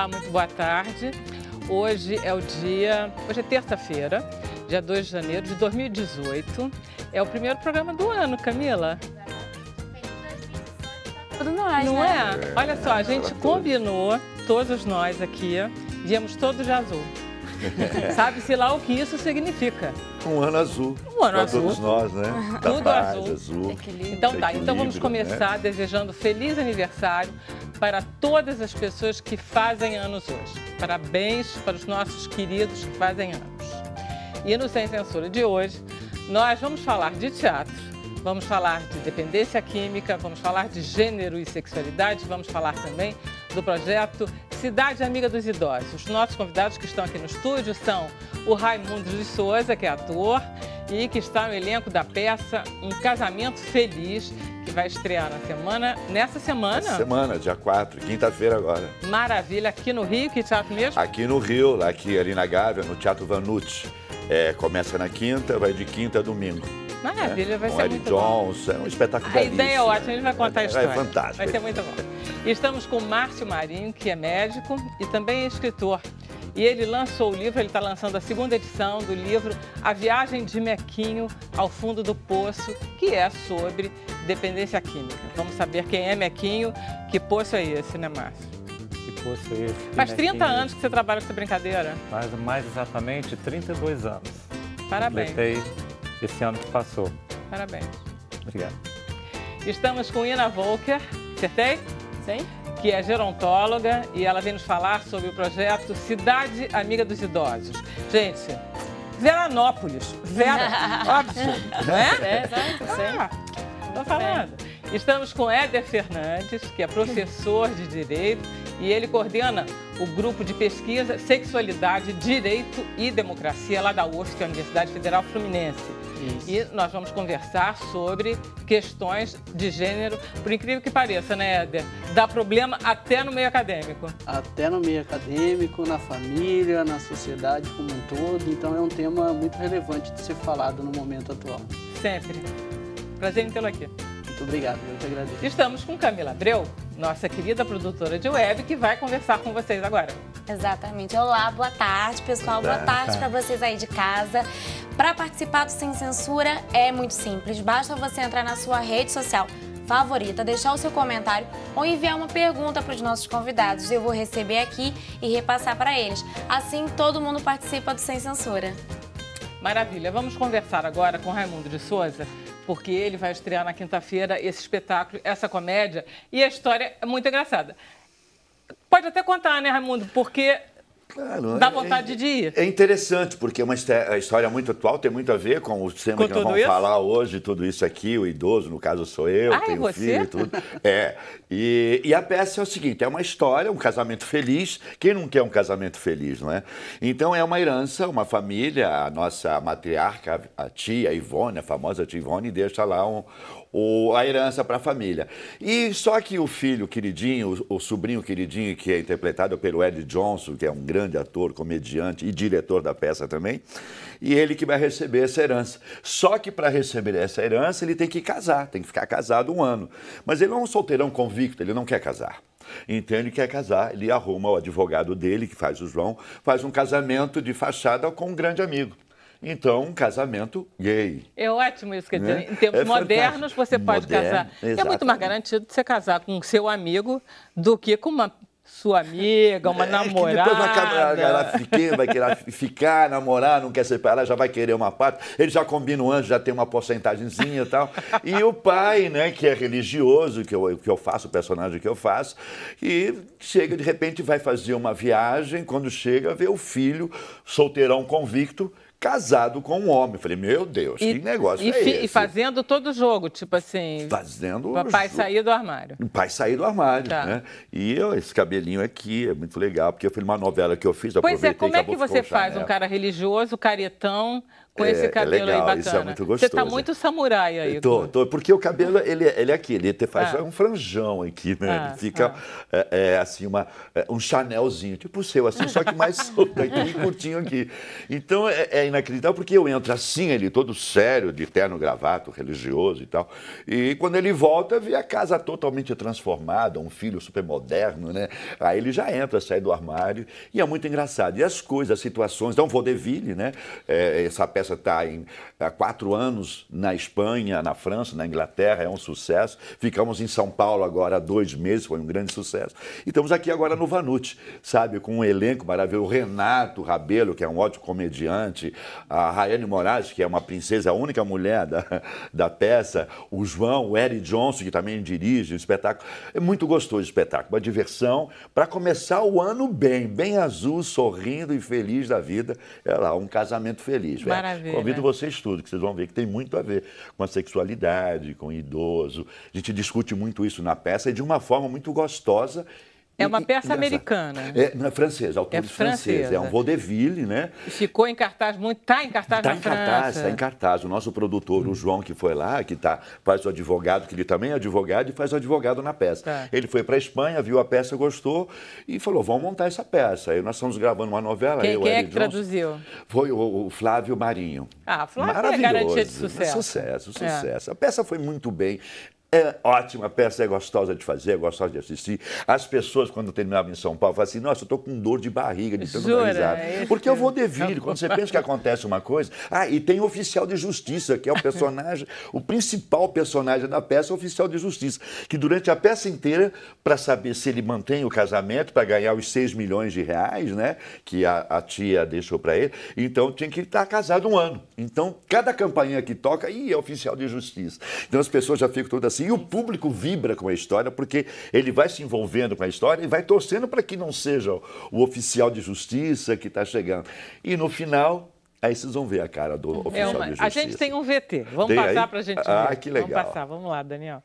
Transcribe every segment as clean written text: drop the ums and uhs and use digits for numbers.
Olá, muito boa tarde. Hoje é terça-feira, dia 2 de janeiro de 2018. É o primeiro programa do ano, Camila. Tudo nós, não né? é? Olha só, a gente combinou, todos nós aqui, viemos todos de azul. Sabe-se lá o que isso significa. Um ano azul. Um ano azul. Todos nós, né? Tudo paz, azul. Equilíbrio. Então tá, então vamos Equilíbrio, começar desejando feliz aniversário para todas as pessoas que fazem anos hoje. Parabéns para os nossos queridos que fazem anos. E no Sem Censura de hoje, nós vamos falar de teatro, vamos falar de dependência química, vamos falar de gênero e sexualidade, vamos falar também do projeto Cidade Amiga dos Idosos. Os nossos convidados que estão aqui no estúdio são o Raimundo de Souza, que é ator e que está no elenco da peça Um Casamento Feliz, que vai estrear nessa semana. Essa semana, dia 4, quinta-feira agora. Maravilha, aqui no Rio, que teatro mesmo? Aqui no Rio, aqui ali na Gávea, no Teatro Vanucci. Começa na quinta, vai de quinta a domingo. Maravilha, vai com ser Eric muito bom. Johnson, é um espetáculo A belíssimo. ideia é ótima, a gente vai contar a história. É fantástico. Vai ser muito bom. E estamos com o Márcio Marinho, que é médico e também é escritor. E ele lançou o livro, ele está lançando a segunda edição do livro A Viagem de Mequinho ao Fundo do Poço, que é sobre dependência química. Vamos saber quem é Mequinho, que poço é esse, né, Márcio? Que poço é esse? Faz 30 anos que você trabalha com essa brincadeira. Faz mais exatamente 32 anos. Parabéns. Completei esse ano que passou. Parabéns. Obrigado. Estamos com Ina Volker, acertei? Sim. Que é gerontóloga e ela vem nos falar sobre o projeto Cidade Amiga dos Idosos. Gente, Veranópolis, óbvio, não é? Exato, Estou falando. Estamos com Éder Fernandes, que é professor de Direito e ele coordena o grupo de pesquisa Sexualidade, Direito e Democracia lá da UFSC, que é a Universidade Federal Fluminense. Isso. E nós vamos conversar sobre questões de gênero, por incrível que pareça, né, Éder? Dá problema até no meio acadêmico. Até no meio acadêmico, na família, na sociedade como um todo. Então é um tema muito relevante de ser falado no momento atual. Sempre. Prazer em tê-lo aqui. Muito obrigado, eu que agradeço. Estamos com Camila Abreu, nossa querida produtora de web, que vai conversar com vocês agora. Exatamente. Olá, boa tarde, pessoal. Boa tarde para vocês aí de casa. Para participar do Sem Censura é muito simples. Basta você entrar na sua rede social favorita, deixar o seu comentário ou enviar uma pergunta para os nossos convidados. Eu vou receber aqui e repassar para eles. Assim, todo mundo participa do Sem Censura. Maravilha. Vamos conversar agora com Raimundo de Souza, porque ele vai estrear na quinta-feira esse espetáculo, essa comédia, e a história é muito engraçada. Pode até contar, né, Raimundo? Porque Claro, dá vontade de ir. É interessante, porque é uma história muito atual, tem muito a ver com o tema Com que nós tudo vamos isso? falar hoje, tudo isso aqui, o idoso, no caso sou eu, Ah, é tenho você? filho e tudo. E a peça é o seguinte, é uma história, um casamento feliz. Quem não quer um casamento feliz, não é? Então é uma herança, uma família, a nossa matriarca, a tia Ivone, a famosa tia Ivone, deixa lá a herança para a família. E só que o filho queridinho, o sobrinho queridinho, que é interpretado pelo Eric Johnson, que é um grande ator, comediante e diretor da peça também, e ele que vai receber essa herança. Só que para receber essa herança ele tem que casar, tem que ficar casado 1 ano. Mas ele é um solteirão convicto, ele não quer casar. Então ele quer casar, ele arruma o advogado dele, que faz o João, faz um casamento de fachada com um grande amigo. Então, um casamento gay. É ótimo isso, quer dizer, Né? em tempos É modernos você pode Moderno, casar. É muito mais exatamente. garantido você casar com o seu amigo do que com uma sua amiga, uma namorada. Que depois vai querer ficar, namorar, não quer separar, já vai querer uma parte. Ele já combina antes, já tem uma porcentagemzinha e tal. E o pai, né, que é religioso, que eu faço, o personagem que eu faço, e chega, de repente, vai fazer uma viagem, quando chega, vê o filho, solteirão convicto, casado com um homem. Eu falei, meu Deus, que negócio é esse? E fazendo todo o jogo, tipo assim, Fazendo o papai sair do armário. O pai sair do armário, Tá. né? E esse cabelinho aqui é muito legal, porque foi uma novela que eu fiz, Pois é, como é que acabou, você ficou faz um Chanel. cara religioso, caretão, com esse cabelo legal, aí isso é bacana? muito Você tá gostoso. muito samurai aí. Porque o cabelo, ele é aqui, ele faz um franjão aqui, né? Ele fica assim, um chanelzinho, tipo o seu, assim, só que mais solto aqui e curtinho aqui. Então, é inacreditável porque eu entro assim, ele todo sério, de terno, gravata, religioso e tal. E quando ele volta, vê a casa totalmente transformada, um filho super moderno, né? Aí ele já entra, sai do armário e é muito engraçado. E as coisas, as situações, então vaudeville, né? Essa peça está há 4 anos na Espanha, na França, na Inglaterra, é um sucesso. Ficamos em São Paulo agora há 2 meses, foi um grande sucesso. E estamos aqui agora no Vanucci, sabe? Com um elenco maravilhoso. O Renato Rabelo, que é um ótimo comediante, a Rayane Moraes, que é uma princesa, a única mulher da peça, o João, o Eric Johnson, que também dirige o espetáculo. É muito gostoso o espetáculo, uma diversão para começar o ano bem azul, sorrindo e feliz da vida. É lá, um casamento feliz. Maravilha. Convido vocês tudo, que vocês vão ver que tem muito a ver com a sexualidade, com o idoso. A gente discute muito isso na peça e de uma forma muito gostosa. É uma peça americana. Não é francesa, autores franceses. É um vaudeville, né? Ficou em cartaz muito... Está em cartaz na França. Está em cartaz. O nosso produtor, o João, que foi lá, que faz o advogado, que ele também é advogado e faz o advogado na peça. Tá. Ele foi para a Espanha, viu a peça, gostou e falou, vamos montar essa peça. Aí nós estamos gravando uma novela. Quem é que traduziu? Foi o Flávio Marinho. Ah, Flávio é garantia de sucesso. Sucesso. A peça foi muito bem. É ótima, a peça é gostosa de fazer, é gostosa de assistir. As pessoas, quando terminavam em São Paulo, falavam assim, nossa, eu estou com dor de barriga, de tanto dar risada. Porque eu vou devir, quando você pensa que acontece uma coisa... e tem o oficial de justiça, que é o personagem, o principal personagem da peça é o oficial de justiça, que durante a peça inteira, para saber se ele mantém o casamento, para ganhar os 6 milhões de reais, né, que a tia deixou para ele, então tinha que estar casado 1 ano. Então, cada campainha que toca, é oficial de justiça. Então as pessoas já ficam todas assim, e o público vibra com a história, porque ele vai se envolvendo com a história e vai torcendo para que não seja o oficial de justiça que está chegando. E no final, aí vocês vão ver a cara do oficial de justiça. A gente tem um VT, vamos passar para a gente ver. Que legal. Vamos passar, vamos lá, Daniel.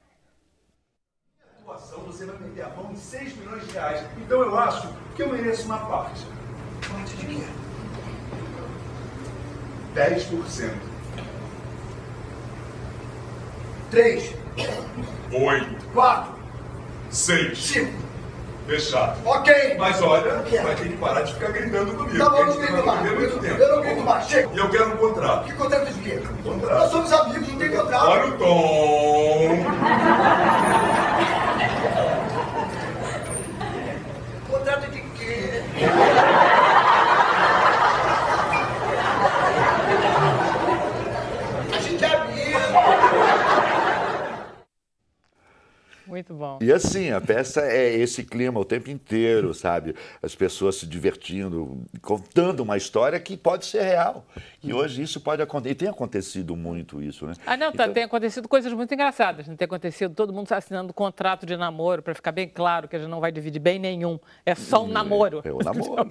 Você vai meter a mão em 6 milhões de reais. Então eu acho que eu mereço uma parte. Parte de quê? 10%. 3. 8. 4. 6. 5. Fechado. Ok. Mas olha, vai ter que parar de ficar gritando comigo. Tá bom, eu não porque a gente grito vai mais. perder muito tempo. Eu não grito mais. Chega. E eu quero um contrato. Que contrato de quê? Contrato. Nós somos amigos, não tem contrato. Olha o tom. Contrato de quê? A gente é amigo. Muito bom. E assim, a peça é esse clima o tempo inteiro, sabe? As pessoas se divertindo, contando uma história que pode ser real. E hoje isso pode acontecer. E tem acontecido muito isso, né? Não, então... tem acontecido coisas muito engraçadas. Não tem acontecido todo mundo assinando contrato de namoro, para ficar bem claro que a gente não vai dividir bem nenhum. É só um namoro. É o namoro.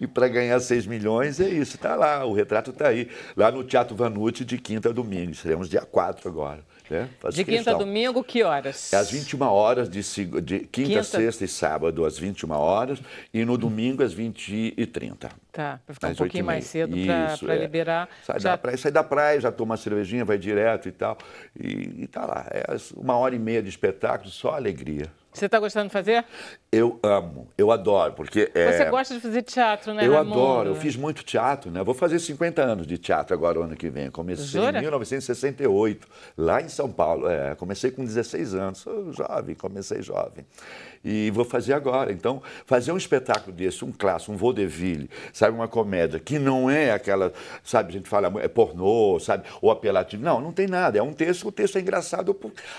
E para ganhar 6 milhões é isso. Está lá, o retrato está aí. Lá no Teatro Vanucci, de quinta a domingo. Seremos dia 4 agora. Né? De quinta a domingo, que horas? Às 21 horas, de quinta, sexta e sábado, às 21 horas, e no domingo, às 20h30. Tá, para ficar um pouquinho mais cedo para liberar. Sai da praia, já toma uma cervejinha, vai direto e tal. E tá lá. É 1h30 de espetáculo, só alegria. Você está gostando de fazer? Eu amo, eu adoro, porque... Você gosta de fazer teatro, né, Eu Raimundo? adoro, eu fiz muito teatro, né? Vou fazer 50 anos de teatro agora, o ano que vem. Comecei em 1968, lá em São Paulo. Comecei com 16 anos, sou jovem, comecei jovem. E vou fazer agora. Então, fazer um espetáculo desse, um clássico, um vaudeville, sabe, uma comédia, que não é aquela, sabe, a gente fala, é pornô, sabe, ou apelativo. Não tem nada, é um texto, o texto é engraçado,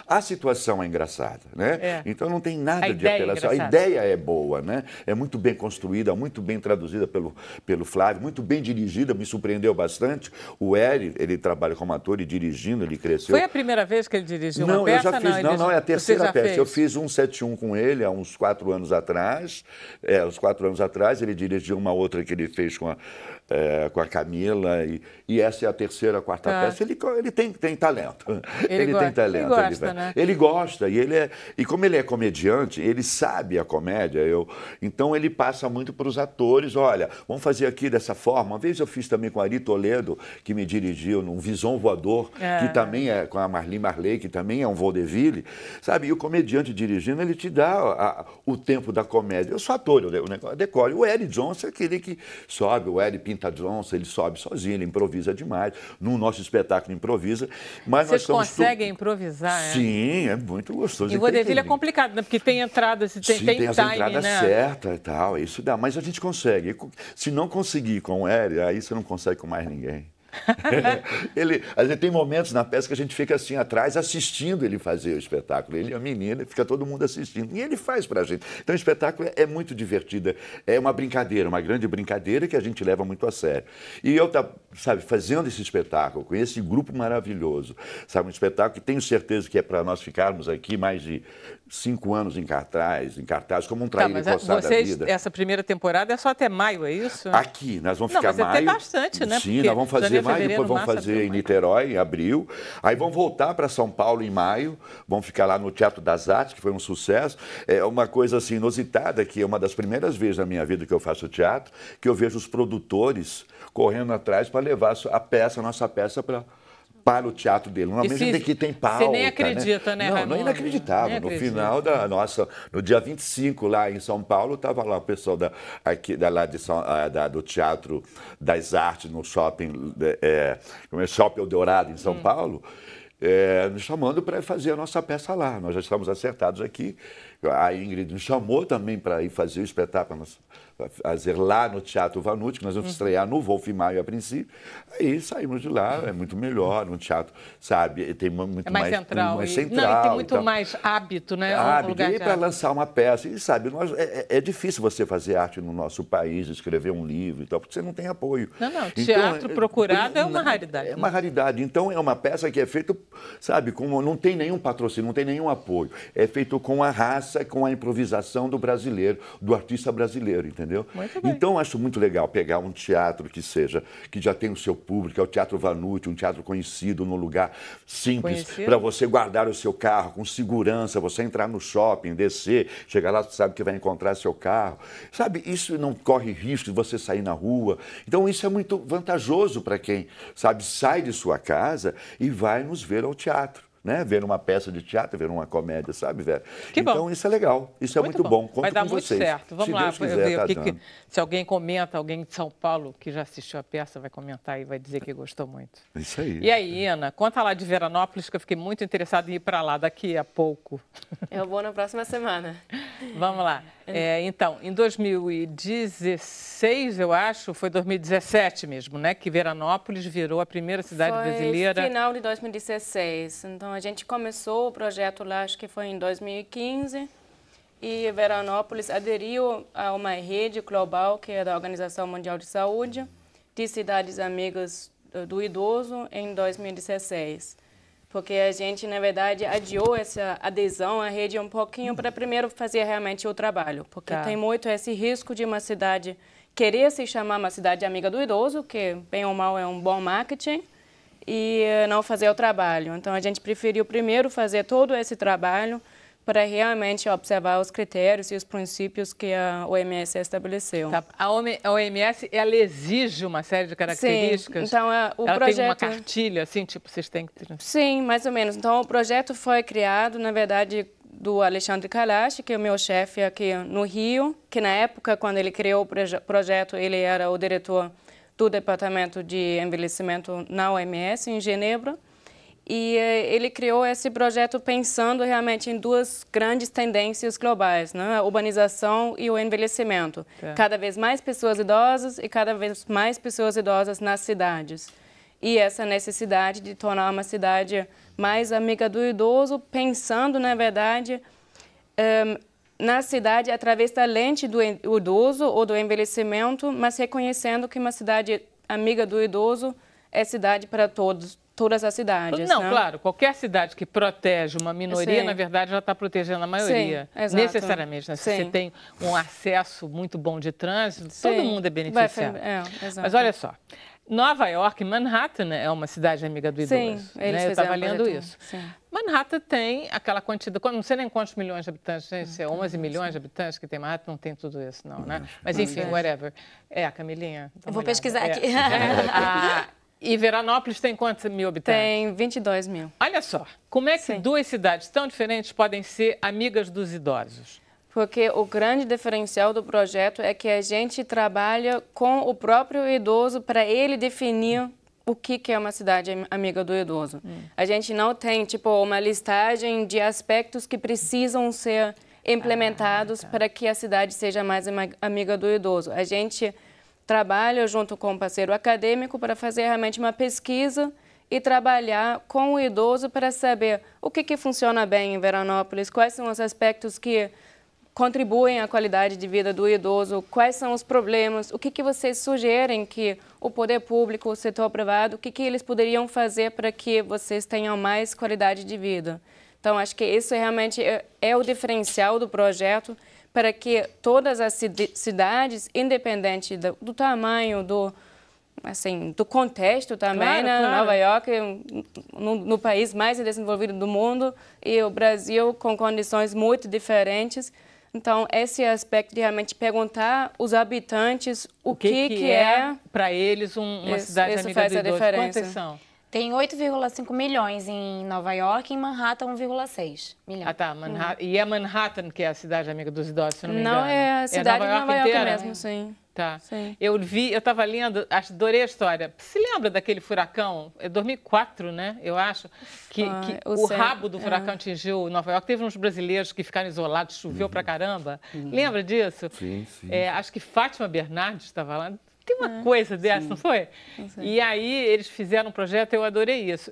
a situação é engraçada, né? Então não tem nada de apelação. A ideia é boa, né? É muito bem construída, muito bem traduzida pelo Flávio, muito bem dirigida, me surpreendeu bastante. O Eri, ele trabalha como ator e dirigindo, ele cresceu. Foi a primeira vez que ele dirigiu uma peça? Eu já fiz, não, é a terceira peça. Eu fiz 171 com ele há uns 4 anos atrás. Uns 4 anos atrás, ele dirigiu uma outra que ele fez com a Camila, e essa é a terceira, quarta peça. Ele tem talento. Ele tem talento. Ele gosta, né? Ele gosta, e como ele é comediante, comediante, ele sabe a comédia, então ele passa muito para os atores, olha, vamos fazer aqui dessa forma. Uma vez eu fiz também com Ari Toledo, que me dirigiu num Vison Voador, que também é com a Marli Marley, que também é um vaudeville, sabe? E o comediante dirigindo, ele te dá o tempo da comédia. Eu sou ator, eu decoro. O Eric Johnson é aquele que sobe, o Eric Pinta Johnson, ele sobe sozinho, ele improvisa demais. No nosso espetáculo improvisa. Mas vocês conseguem improvisar, Sim, é muito gostoso. E o vaudeville é complicado, né? Porque tem entradas, tem tem as time, entradas né? certas e tal, isso dá. Mas a gente consegue. Se não conseguir com o Eric, aí você não consegue com mais ninguém. A gente tem momentos na peça que a gente fica assim atrás assistindo ele fazer o espetáculo. Ele e a menina, fica todo mundo assistindo. E ele faz pra gente. Então o espetáculo é muito divertido. É uma brincadeira, uma grande brincadeira que a gente leva muito a sério. E eu, sabe, fazendo esse espetáculo, com esse grupo maravilhoso, sabe, um espetáculo que tenho certeza que é para nós ficarmos aqui mais de 5 anos em cartaz, como um traíra encostado da vida. Essa primeira temporada é só até maio, é isso? Aqui, nós vamos ficar maio. Tem bastante, né? Sim, nós vamos fazer maio, depois vamos fazer em Niterói, em abril. Aí vamos voltar para São Paulo em maio, vamos ficar lá no Teatro das Artes, que foi um sucesso. É uma coisa assim inusitada, que é uma das primeiras vezes na minha vida que eu faço teatro, que eu vejo os produtores correndo atrás para levar a nossa peça para o teatro dele. Normalmente aqui tem pauta. Você nem acredita, né, Não, é inacreditável. No final no dia 25, lá em São Paulo, estava lá o pessoal do Teatro das Artes, no shopping, Shopping Eldorado, em São Paulo, nos chamando para fazer a nossa peça lá. Nós já estamos acertados aqui. A Ingrid nos chamou também para ir fazer o espetáculo, fazer lá no Teatro Vanucci, que nós vamos estrear no Wolf Maio a princípio. Aí saímos de lá, é muito melhor, no teatro, sabe, tem muito mais central. Mais central. E tem muito mais hábito, né? Hábito, e para lançar uma peça. E sabe, é difícil você fazer arte no nosso país, escrever um livro e tal, porque você não tem apoio. Não, teatro procurado é uma raridade. É uma raridade. Então é uma peça que é feita, sabe, não tem nenhum patrocínio, não tem nenhum apoio. É feito com a raça, com a improvisação do brasileiro, do artista brasileiro, entendeu? Muito bem. Então, acho muito legal pegar um teatro que já tem o seu público, é o Teatro Vanucci, um teatro conhecido, num lugar simples, para você guardar o seu carro com segurança, você entrar no shopping, descer, chegar lá, você sabe que vai encontrar seu carro. Sabe, isso não corre risco de você sair na rua. Então, isso é muito vantajoso para quem, sabe, sai de sua casa e vai nos ver ao teatro. Né? Ver uma peça de teatro, ver uma comédia, sabe, Vera? Então, isso é legal, isso é muito bom. Conto vai dar com muito vocês. certo. Vamos lá, Deus quiser, se alguém comenta, alguém de São Paulo que já assistiu a peça vai comentar e vai dizer que gostou muito. Isso aí. E aí, Ana, conta lá de Veranópolis, que eu fiquei muito interessada em ir para lá daqui a pouco. Eu vou na próxima semana. Vamos lá. Então, em 2016, eu acho, foi 2017 mesmo, né? Que Veranópolis virou a primeira cidade brasileira. Foi final de 2016. Então, a gente começou o projeto lá, acho que foi em 2015. E Veranópolis aderiu a uma rede global, que é da Organização Mundial de Saúde, de cidades amigas do idoso, em 2016. Porque a gente, na verdade, adiou essa adesão à rede um pouquinho para primeiro fazer realmente o trabalho. Porque tem muito esse risco de uma cidade querer se chamar uma cidade amiga do idoso, que bem ou mal é um bom marketing, e não fazer o trabalho. Então, a gente preferiu primeiro fazer todo esse trabalho para realmente observar os critérios e os princípios que a OMS estabeleceu. Tá. A OMS, ela exige uma série de características? Sim. Então, o ela projeto... tem uma cartilha, assim, tipo, vocês têm que... Sim, mais ou menos. Então, o projeto foi criado, na verdade, do Alexandre Kalash, que é o meu chefe aqui no Rio, que na época, quando ele criou o projeto, ele era o diretor do Departamento de Envelhecimento na OMS, em Genebra. E ele criou esse projeto pensando realmente em duas grandes tendências globais, né? A urbanização e o envelhecimento. Cada vez mais pessoas idosas e cada vez mais pessoas idosas nas cidades. E essa necessidade de tornar uma cidade mais amiga do idoso, pensando, na verdade, na cidade através da lente do idoso ou do envelhecimento, mas reconhecendo que uma cidade amiga do idoso é cidade para todas as cidades. Não, né? Claro, qualquer cidade que protege uma minoria, na verdade, já está protegendo a maioria. Sim, exato. Necessariamente. Né? Se você tem um acesso muito bom de trânsito, todo mundo é beneficiado. Mas olha só, Nova York, Manhattan, é uma cidade amiga do idoso. Sim, eles né? Eu estava lendo isso. Sim. Manhattan tem aquela quantidade, não sei nem quantos milhões de habitantes, gente, 11 milhões de habitantes que tem Manhattan, não tem tudo isso não, né? Mas enfim, whatever. A Camilinha? Eu vou pesquisar aqui. E Veranópolis tem quantos mil habitantes? Tem 22 mil. Olha só, como é que duas cidades tão diferentes podem ser amigas dos idosos? Porque o grande diferencial do projeto é que a gente trabalha com o próprio idoso para ele definir o que é uma cidade amiga do idoso. A gente não tem, tipo, uma listagem de aspectos que precisam ser implementados para que a cidade seja mais amiga do idoso. A gente trabalha junto com um parceiro acadêmico para fazer realmente uma pesquisa e trabalhar com o idoso para saber o que funciona bem em Veranópolis, quais são os aspectos que contribuem à qualidade de vida do idoso, quais são os problemas, o que vocês sugerem que o poder público, o setor privado, o que eles poderiam fazer para que vocês tenham mais qualidade de vida. Então, acho que isso realmente é o diferencial do projeto para que todas as cidades, independente do tamanho, do contexto também, né? Claro. Nova York, no país mais desenvolvido do mundo, e o Brasil com condições muito diferentes. Então, esse aspecto de realmente perguntar aos habitantes o que é para eles uma cidade amiga do idoso. Quantas são? Tem 8,5 milhões em Nova York e em Manhattan 1,6 milhões. Ah, tá. E é Manhattan que é a cidade amiga dos idosos, se não me engano? Não, é a cidade de Nova York mesmo, sim. Tá. Sim. Eu estava lendo, adorei a história. Se lembra daquele furacão? É 2004, né? Eu acho. Que o rabo do furacão atingiu Nova York. Teve uns brasileiros que ficaram isolados, choveu pra caramba. Lembra disso? Sim. Acho que Fátima Bernardes estava lá. Tem uma coisa dessa, não foi? E aí eles fizeram um projeto, eu adorei isso.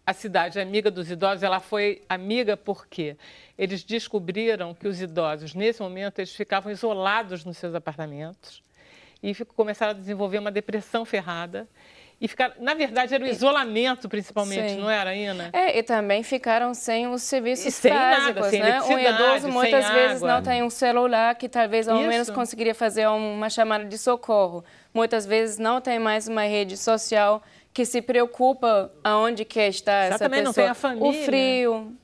A cidade amiga dos idosos, ela foi amiga porque eles descobriram que os idosos, nesse momento, eles ficavam isolados nos seus apartamentos e começaram a desenvolver uma depressão ferrada. E na verdade, era o isolamento, principalmente, não era, Ina? E também ficaram sem os serviços sem básicos, nada, sem né? Um idoso muitas vezes não tem um celular que talvez ao menos conseguiria fazer uma chamada de socorro. Muitas vezes não tem mais uma rede social que se preocupa aonde que está essa pessoa. Não tem a família. O frio,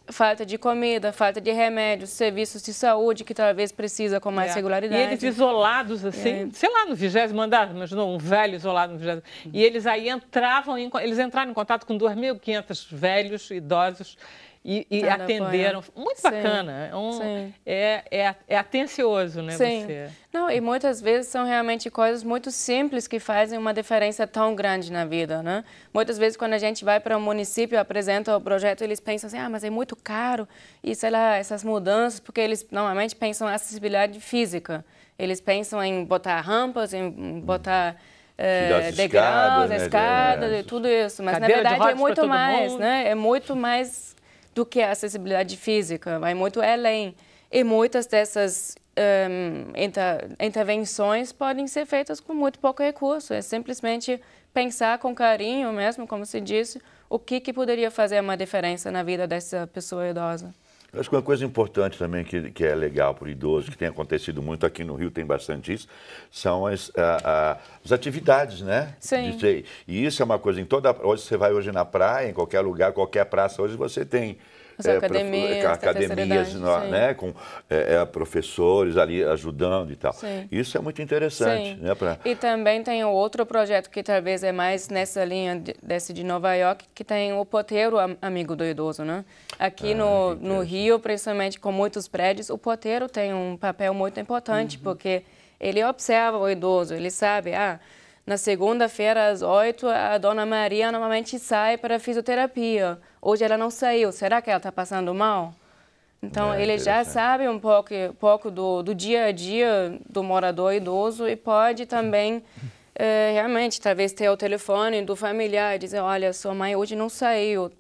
falta de comida, falta de remédios, serviços de saúde que talvez precisa com mais regularidade. E eles isolados, assim, sei lá, no 20º andar, imaginou, um velho isolado no 20º. E eles aí entraram em contato com 2.500 velhos, idosos, e atenderam. Muito bacana. É atencioso, né? Sim. Você. Não, e muitas vezes são realmente coisas muito simples que fazem uma diferença tão grande na vida, né? Muitas vezes quando a gente vai para um município e apresenta o projeto, eles pensam assim, mas é muito caro e sei lá, essas mudanças, porque eles normalmente pensam em acessibilidade física. Eles pensam em botar rampas, em botar degraus, escadas, tudo isso. Mas Cadeira na verdade é muito mais, né? É muito mais do que a acessibilidade física, vai muito além. E muitas dessas intervenções podem ser feitas com muito pouco recurso. É simplesmente pensar com carinho mesmo, como se disse, o que poderia fazer uma diferença na vida dessa pessoa idosa. Eu acho que uma coisa importante também que é legal para o idoso, que tem acontecido muito aqui no Rio, tem bastante isso, são as atividades, né? Sim. E isso é uma coisa, hoje você vai hoje na praia, em qualquer lugar, qualquer praça, hoje você tem academias né, com professores ali ajudando e tal. Sim. Isso é muito interessante. Né, E também tem outro projeto que talvez é mais nessa linha desse de Nova York, que tem o porteiro amigo do idoso, né? Aqui no Rio, principalmente com muitos prédios, o porteiro tem um papel muito importante, porque ele observa o idoso, ele sabe, na segunda-feira, às 8, a dona Maria normalmente sai para a fisioterapia. Hoje ela não saiu. Será que ela está passando mal? Então, ele já sabe um pouco do dia a dia do morador idoso e pode também, realmente, talvez ter o telefone do familiar e dizer, olha, sua mãe hoje não saiu.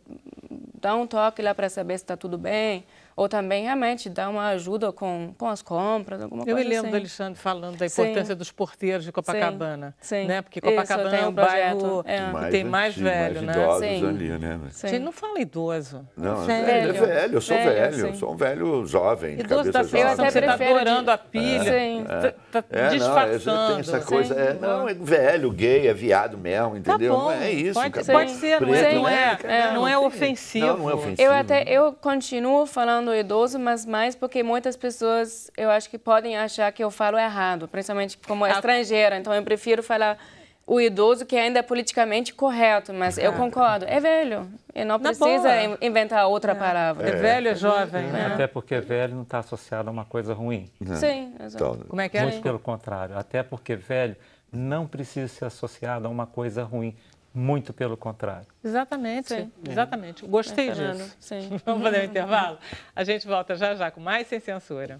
Dá um toque lá para saber se está tudo bem. ou também realmente dar uma ajuda com as compras, alguma Eu coisa me lembro assim. do Alexandre falando da importância dos porteiros de Copacabana, Sim. né? Porque Isso, Copacabana tem é um um bairro projeto, que tem mais antigo, velho, mais né? idosos Sim. ali, né? A gente não fala idoso. Não, Velho. é velho, eu sou velho, sim. eu sou um velho jovem, de Idoso cabeça da Eu jovem. até feição, você está prefiro adorando a pilha, Sim. tá Não, disfarçando. tem essa coisa, Sim. não, é velho, gay, é viado mesmo, entendeu? Tá bom, Não é isso. pode, cara. pode ser, não é, Sim. não é ofensivo. Não é ofensivo. Eu continuo falando idoso, mas mais porque muitas pessoas, eu acho que podem achar que eu falo errado, principalmente como estrangeira. Então, eu prefiro falar o idoso, que ainda é politicamente correto, mas eu concordo. É velho. E não Na precisa boa. inventar outra palavra. É velho, é jovem, né? Até porque velho não está associado a uma coisa ruim. Sim, exato. Então, Como é que é? Muito pelo contrário. Até porque velho não precisa ser associado a uma coisa ruim. Muito pelo contrário. Exatamente, Sim. exatamente. Gostei Fernando, disso. sim. Vamos fazer um intervalo? A gente volta já já com mais Sem Censura.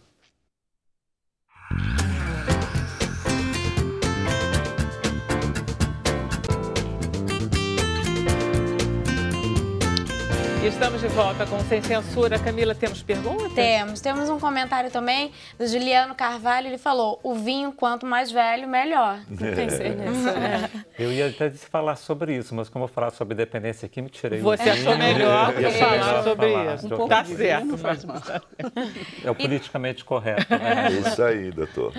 E estamos de volta com Sem Censura. Camila, temos perguntas? Temos um comentário também do Juliano Carvalho. Ele falou: o vinho, quanto mais velho, melhor. Não pensei nisso. Eu ia até falar sobre isso, mas como eu falar sobre dependência química, tirei Você o achou vinho, melhor ia ser falar melhor sobre falar isso. de outra Tá coisa. certo. Não faz mal. É o politicamente correto, né? Isso aí, doutor.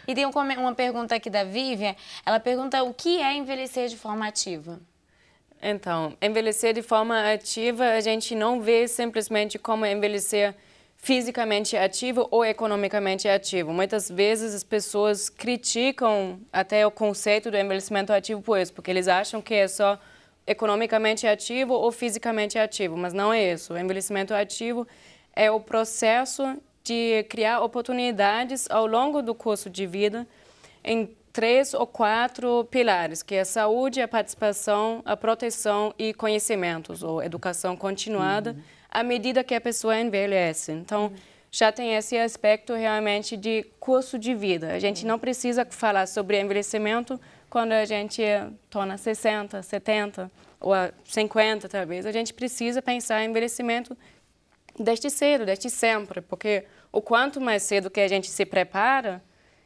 E tem uma pergunta aqui da Vivian. Ela pergunta: o que é envelhecer de forma ativa? Então, envelhecer de forma ativa, a gente não vê simplesmente como envelhecer fisicamente ativo ou economicamente ativo. Muitas vezes as pessoas criticam até o conceito do envelhecimento ativo por isso, porque eles acham que é só economicamente ativo ou fisicamente ativo, mas não é isso. O envelhecimento ativo é o processo de criar oportunidades ao longo do curso de vida em 3 ou 4 pilares, que é a saúde, a participação, a proteção e conhecimentos, ou educação continuada, à medida que a pessoa envelhece. Então, já tem esse aspecto realmente de curso de vida. A gente não precisa falar sobre envelhecimento quando a gente torna 60, 70 ou 50, talvez. A gente precisa pensar em envelhecimento desde cedo, desde sempre, porque o quanto mais cedo que a gente se prepara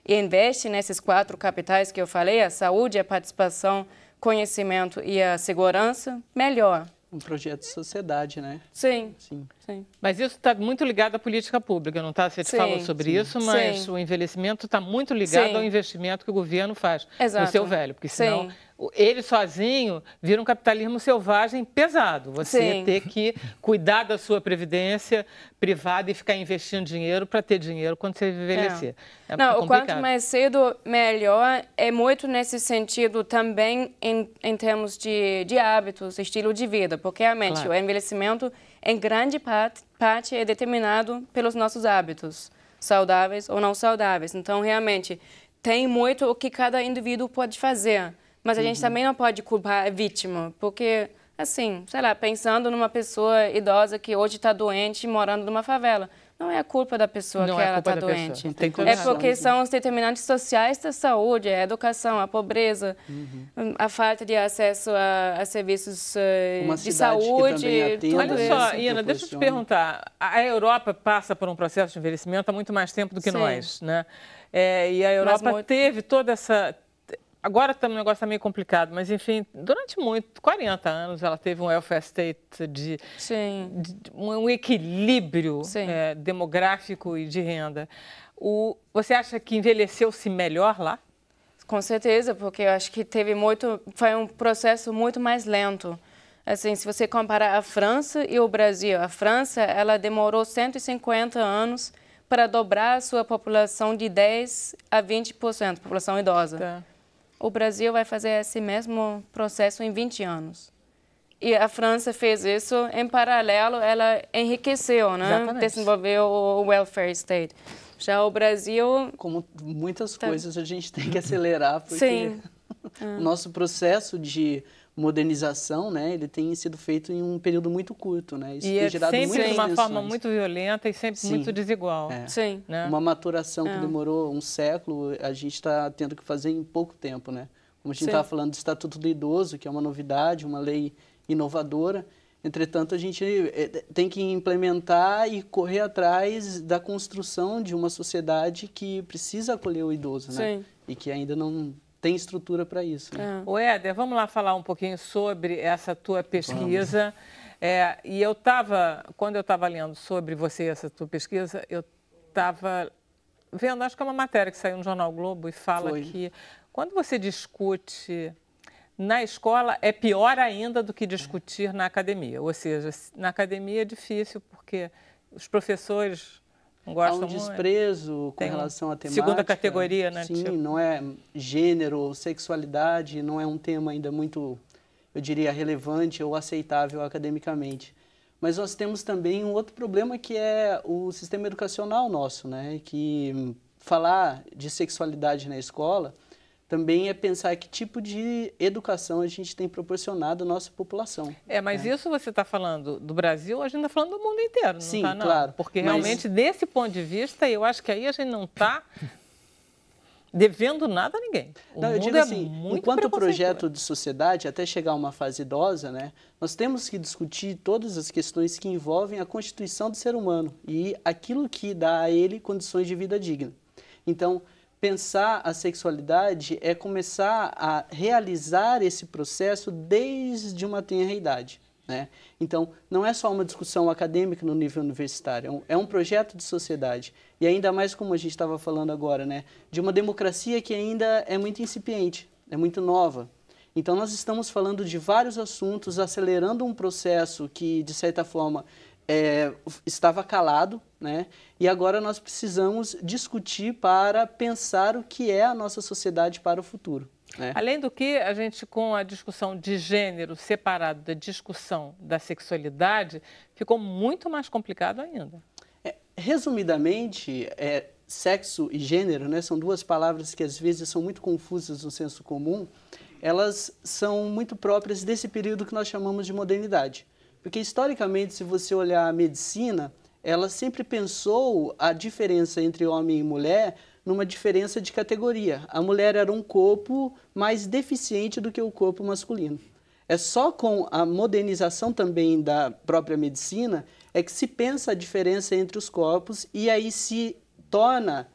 e investe nesses 4 capitais que eu falei, a saúde, a participação, conhecimento e a segurança, melhor. Um projeto de sociedade, né? Sim, Sim. sim. Mas isso está muito ligado à política pública, não está? Você te Sim, falou sobre sim. isso, mas Sim. o envelhecimento está muito ligado Sim. ao investimento que o governo faz Exato. no seu velho, porque senão Sim. ele sozinho vira um capitalismo selvagem pesado. Você Sim. ter que cuidar da sua previdência privada e ficar investindo dinheiro para ter dinheiro quando você envelhecer. É Não, o complicado. quanto mais cedo, melhor. É muito nesse sentido também em termos de hábitos, estilo de vida, porque realmente Claro. o envelhecimento, em grande parte, é determinado pelos nossos hábitos, saudáveis ou não saudáveis. Então, realmente, tem muito o que cada indivíduo pode fazer, mas a gente também não pode culpar a vítima, porque, assim, sei lá, pensando numa pessoa idosa que hoje está doente morando numa favela, não é a culpa da pessoa Não que é ela culpa está da pessoa. doente. Não tem É condições, porque né? são os determinantes sociais da saúde, a educação, a pobreza, a falta de acesso a serviços Uma de cidade que saúde, também atenda, tudo Olha isso. só, isso Ina, deixa eu te proporciona. perguntar. A Europa passa por um processo de envelhecimento há muito mais tempo do que Sim. nós, né? E a Europa muito- teve toda essa... Agora o negócio está meio complicado, mas enfim, durante 40 anos ela teve um welfare state de Sim. um equilíbrio Sim. demográfico e de renda. Você acha que envelheceu-se melhor lá? Com certeza, porque eu acho que foi um processo muito mais lento. Assim, se você comparar a França e o Brasil, a França, ela demorou 150 anos para dobrar a sua população de 10 a 20%, população idosa. Tá. O Brasil vai fazer esse mesmo processo em 20 anos. E a França fez isso em paralelo, ela enriqueceu, né? Exatamente. Desenvolveu o welfare state. Já o Brasil, Como muitas coisas a gente tem que acelerar, porque sim, o nosso processo de modernização, né, ele tem sido feito em um período muito curto, né? Isso E tem é gerado sempre muitas de uma forma tensões. muito violenta e sempre Sim. muito desigual. É. sim. Né? Uma maturação que demorou um século, a gente está tendo que fazer em pouco tempo, né? Como a gente Sim. estava falando do Estatuto do Idoso, que é uma novidade, uma lei inovadora, Entretanto, a gente tem que implementar e correr atrás da construção de uma sociedade que precisa acolher o idoso, né? Sim. E que ainda não tem estrutura para isso. Né? O Éder, vamos lá falar um pouquinho sobre essa tua pesquisa. E quando eu estava lendo sobre você, essa tua pesquisa, eu estava vendo, acho que é uma matéria que saiu no Jornal Globo e fala que quando você discute na escola é pior ainda do que discutir na academia. Ou seja, na academia é difícil porque os professores não gostam muito. Há um desprezo com relação à temática. Segunda categoria, né? Sim, não é gênero ou sexualidade, não é um tema ainda muito, eu diria, relevante ou aceitável academicamente. Mas nós temos também um outro problema que é o sistema educacional nosso, né? Que falar de sexualidade na escola também é pensar que tipo de educação a gente tem proporcionado à nossa população. Mas isso você está falando do Brasil, a gente está falando do mundo inteiro, não Sim, está, não? Claro. Porque realmente, desse ponto de vista, eu acho que aí a gente não está devendo nada a ninguém. Eu digo assim, enquanto projeto de sociedade, até chegar a uma fase idosa, né, nós temos que discutir todas as questões que envolvem a constituição do ser humano e aquilo que dá a ele condições de vida digna. Então, pensar a sexualidade é começar a realizar esse processo desde uma tenra idade, né? Então, não é só uma discussão acadêmica no nível universitário, é um projeto de sociedade. E ainda mais como a gente estava falando agora, né? De uma democracia que ainda é muito incipiente, é muito nova. Então, nós estamos falando de vários assuntos, acelerando um processo que, de certa forma, estava calado, né? E agora nós precisamos discutir para pensar o que é a nossa sociedade para o futuro. Né? Além do que, a gente, com a discussão de gênero separado da discussão da sexualidade, ficou muito mais complicado ainda. Resumidamente, sexo e gênero, né, são duas palavras que às vezes são muito confusas no senso comum, elas são muito próprias desse período que nós chamamos de modernidade. Porque, historicamente, se você olhar a medicina, ela sempre pensou a diferença entre homem e mulher numa diferença de categoria. A mulher era um corpo mais deficiente do que o corpo masculino. É só com a modernização também da própria medicina é que se pensa a diferença entre os corpos e aí se torna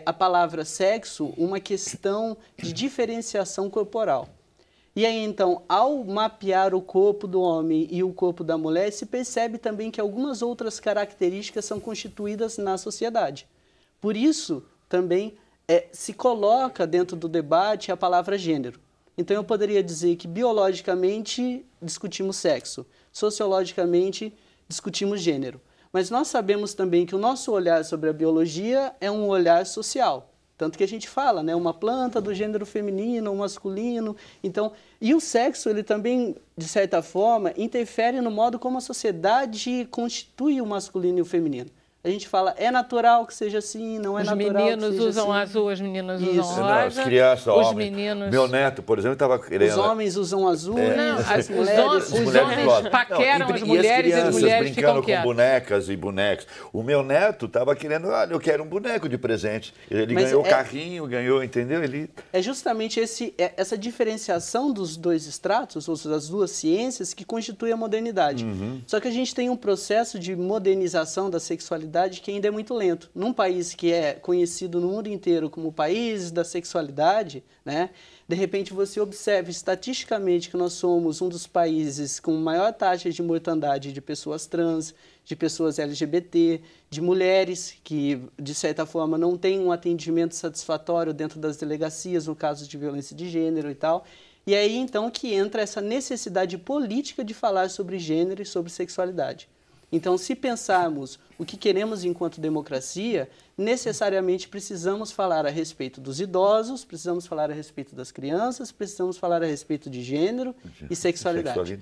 a palavra sexo uma questão de diferenciação corporal. E aí, então, ao mapear o corpo do homem e o corpo da mulher, se percebe também que algumas outras características são constituídas na sociedade. Por isso, também se coloca dentro do debate a palavra gênero. Então, eu poderia dizer que biologicamente discutimos sexo, sociologicamente discutimos gênero. Mas nós sabemos também que o nosso olhar sobre a biologia é um olhar social. Tanto que a gente fala, né, uma planta do gênero feminino ou masculino. Então, e o sexo, ele também, de certa forma, interfere no modo como a sociedade constitui o masculino e o feminino. A gente fala, é natural que seja assim, não é natural que seja assim. Os meninos usam azul, as meninas usam rosa. Não, as crianças, os homens. Meninos... Meu neto, por exemplo, estava querendo... Os homens usam azul, as mulheres... Os homens paqueram as mulheres e as mulheres ficam brincando com bonecas e bonecos. O meu neto estava querendo, olha, eu quero um boneco de presente. Ele ganhou o carrinho, ganhou, entendeu? É justamente essa diferenciação dos dois estratos, ou das duas ciências, que constitui a modernidade. Só que a gente tem um processo de modernização da sexualidade que ainda é muito lento. Num país que é conhecido no mundo inteiro como o país da sexualidade, né, de repente você observa estatisticamente que nós somos um dos países com maior taxa de mortandade de pessoas trans, de pessoas LGBT, de mulheres que, de certa forma, não têm um atendimento satisfatório dentro das delegacias no caso de violência de gênero e tal. E aí, então, que entra essa necessidade política de falar sobre gênero e sobre sexualidade. Então, se pensarmos o que queremos enquanto democracia, necessariamente precisamos falar a respeito dos idosos, precisamos falar a respeito das crianças, precisamos falar a respeito de gênero e sexualidade.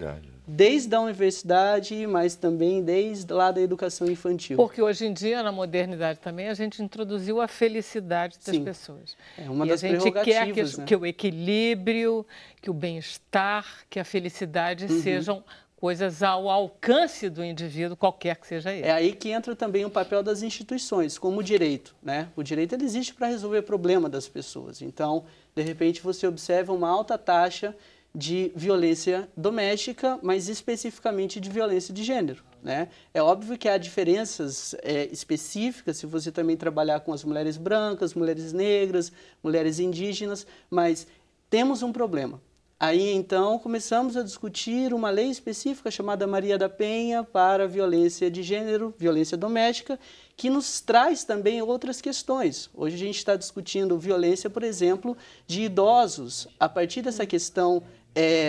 Desde a universidade, mas também desde lá da educação infantil. Porque hoje em dia, na modernidade também, a gente introduziu a felicidade das pessoas. É uma das prerrogativas, a gente quer que o equilíbrio, que o bem-estar, que a felicidade sejam coisas ao alcance do indivíduo, qualquer que seja ele. É aí que entra também o papel das instituições, como o direito, né? O direito ele existe para resolver o problema das pessoas. Então, de repente, você observa uma alta taxa de violência doméstica, mas especificamente de violência de gênero, né? É óbvio que há diferenças específicas se você também trabalhar com as mulheres brancas, mulheres negras, mulheres indígenas, mas temos um problema. Aí, então, começamos a discutir uma lei específica chamada Maria da Penha para violência de gênero, violência doméstica, que nos traz também outras questões. Hoje a gente está discutindo violência, por exemplo, de idosos, a partir dessa questão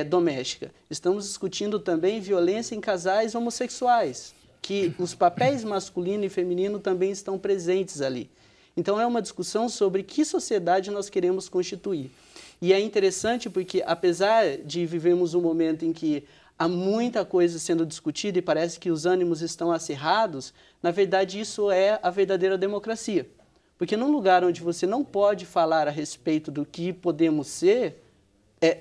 doméstica. Estamos discutindo também violência em casais homossexuais, que os papéis masculino e feminino também estão presentes ali. Então, é uma discussão sobre que sociedade nós queremos constituir. E é interessante porque, apesar de vivermos um momento em que há muita coisa sendo discutida e parece que os ânimos estão acirrados, na verdade isso é a verdadeira democracia. Porque num lugar onde você não pode falar a respeito do que podemos ser,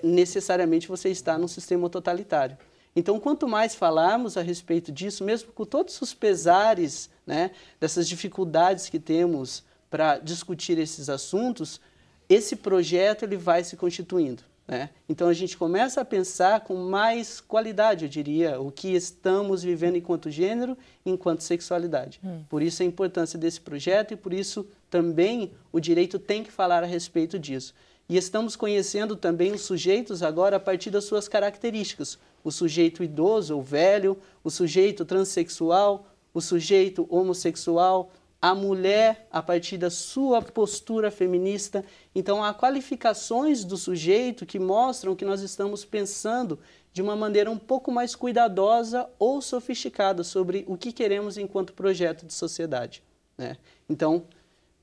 necessariamente você está num sistema totalitário. Então, quanto mais falarmos a respeito disso, mesmo com todos os pesares, né, dessas dificuldades que temos para discutir esses assuntos, esse projeto ele vai se constituindo, né? Então, a gente começa a pensar com mais qualidade, eu diria, o que estamos vivendo enquanto gênero, enquanto sexualidade. Por isso a importância desse projeto e por isso também o direito tem que falar a respeito disso. E estamos conhecendo também os sujeitos agora a partir das suas características. O sujeito idoso ou velho, o sujeito transexual, o sujeito homossexual, a mulher a partir da sua postura feminista. Então, há qualificações do sujeito que mostram que nós estamos pensando de uma maneira um pouco mais cuidadosa ou sofisticada sobre o que queremos enquanto projeto de sociedade, né? Então,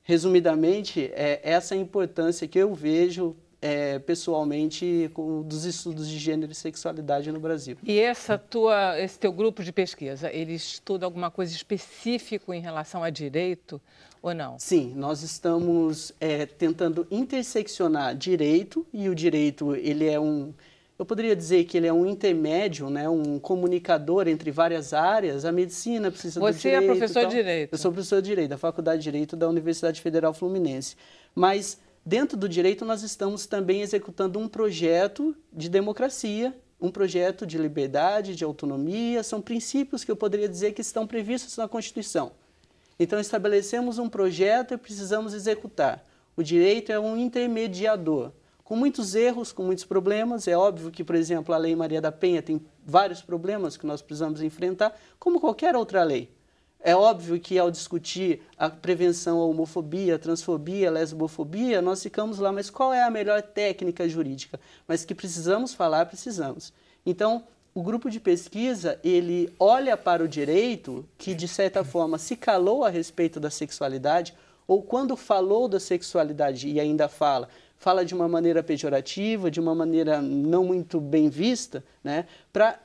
resumidamente, essa é a importância que eu vejo pessoalmente dos estudos de gênero e sexualidade no Brasil. E esse teu grupo de pesquisa, ele estuda alguma coisa específica em relação a direito ou não? Sim, nós estamos tentando interseccionar direito, e o direito ele é eu poderia dizer que ele é um intermédio, né, um comunicador entre várias áreas. A medicina precisa do direito. Você é professor de direito? Eu sou professor de direito, da Faculdade de Direito da Universidade Federal Fluminense. Mas dentro do direito, nós estamos também executando um projeto de democracia, um projeto de liberdade, de autonomia. São princípios que eu poderia dizer que estão previstos na Constituição. Então, estabelecemos um projeto e precisamos executar. O direito é um intermediador, com muitos erros, com muitos problemas. É óbvio que, por exemplo, a Lei Maria da Penha tem vários problemas que nós precisamos enfrentar, como qualquer outra lei. É óbvio que, ao discutir a prevenção à homofobia, transfobia, lesbofobia, nós ficamos lá, mas qual é a melhor técnica jurídica? Mas que precisamos falar, precisamos. Então, o grupo de pesquisa, ele olha para o direito que, de certa forma, se calou a respeito da sexualidade, ou quando falou da sexualidade e ainda fala de uma maneira pejorativa, de uma maneira não muito bem vista, né, para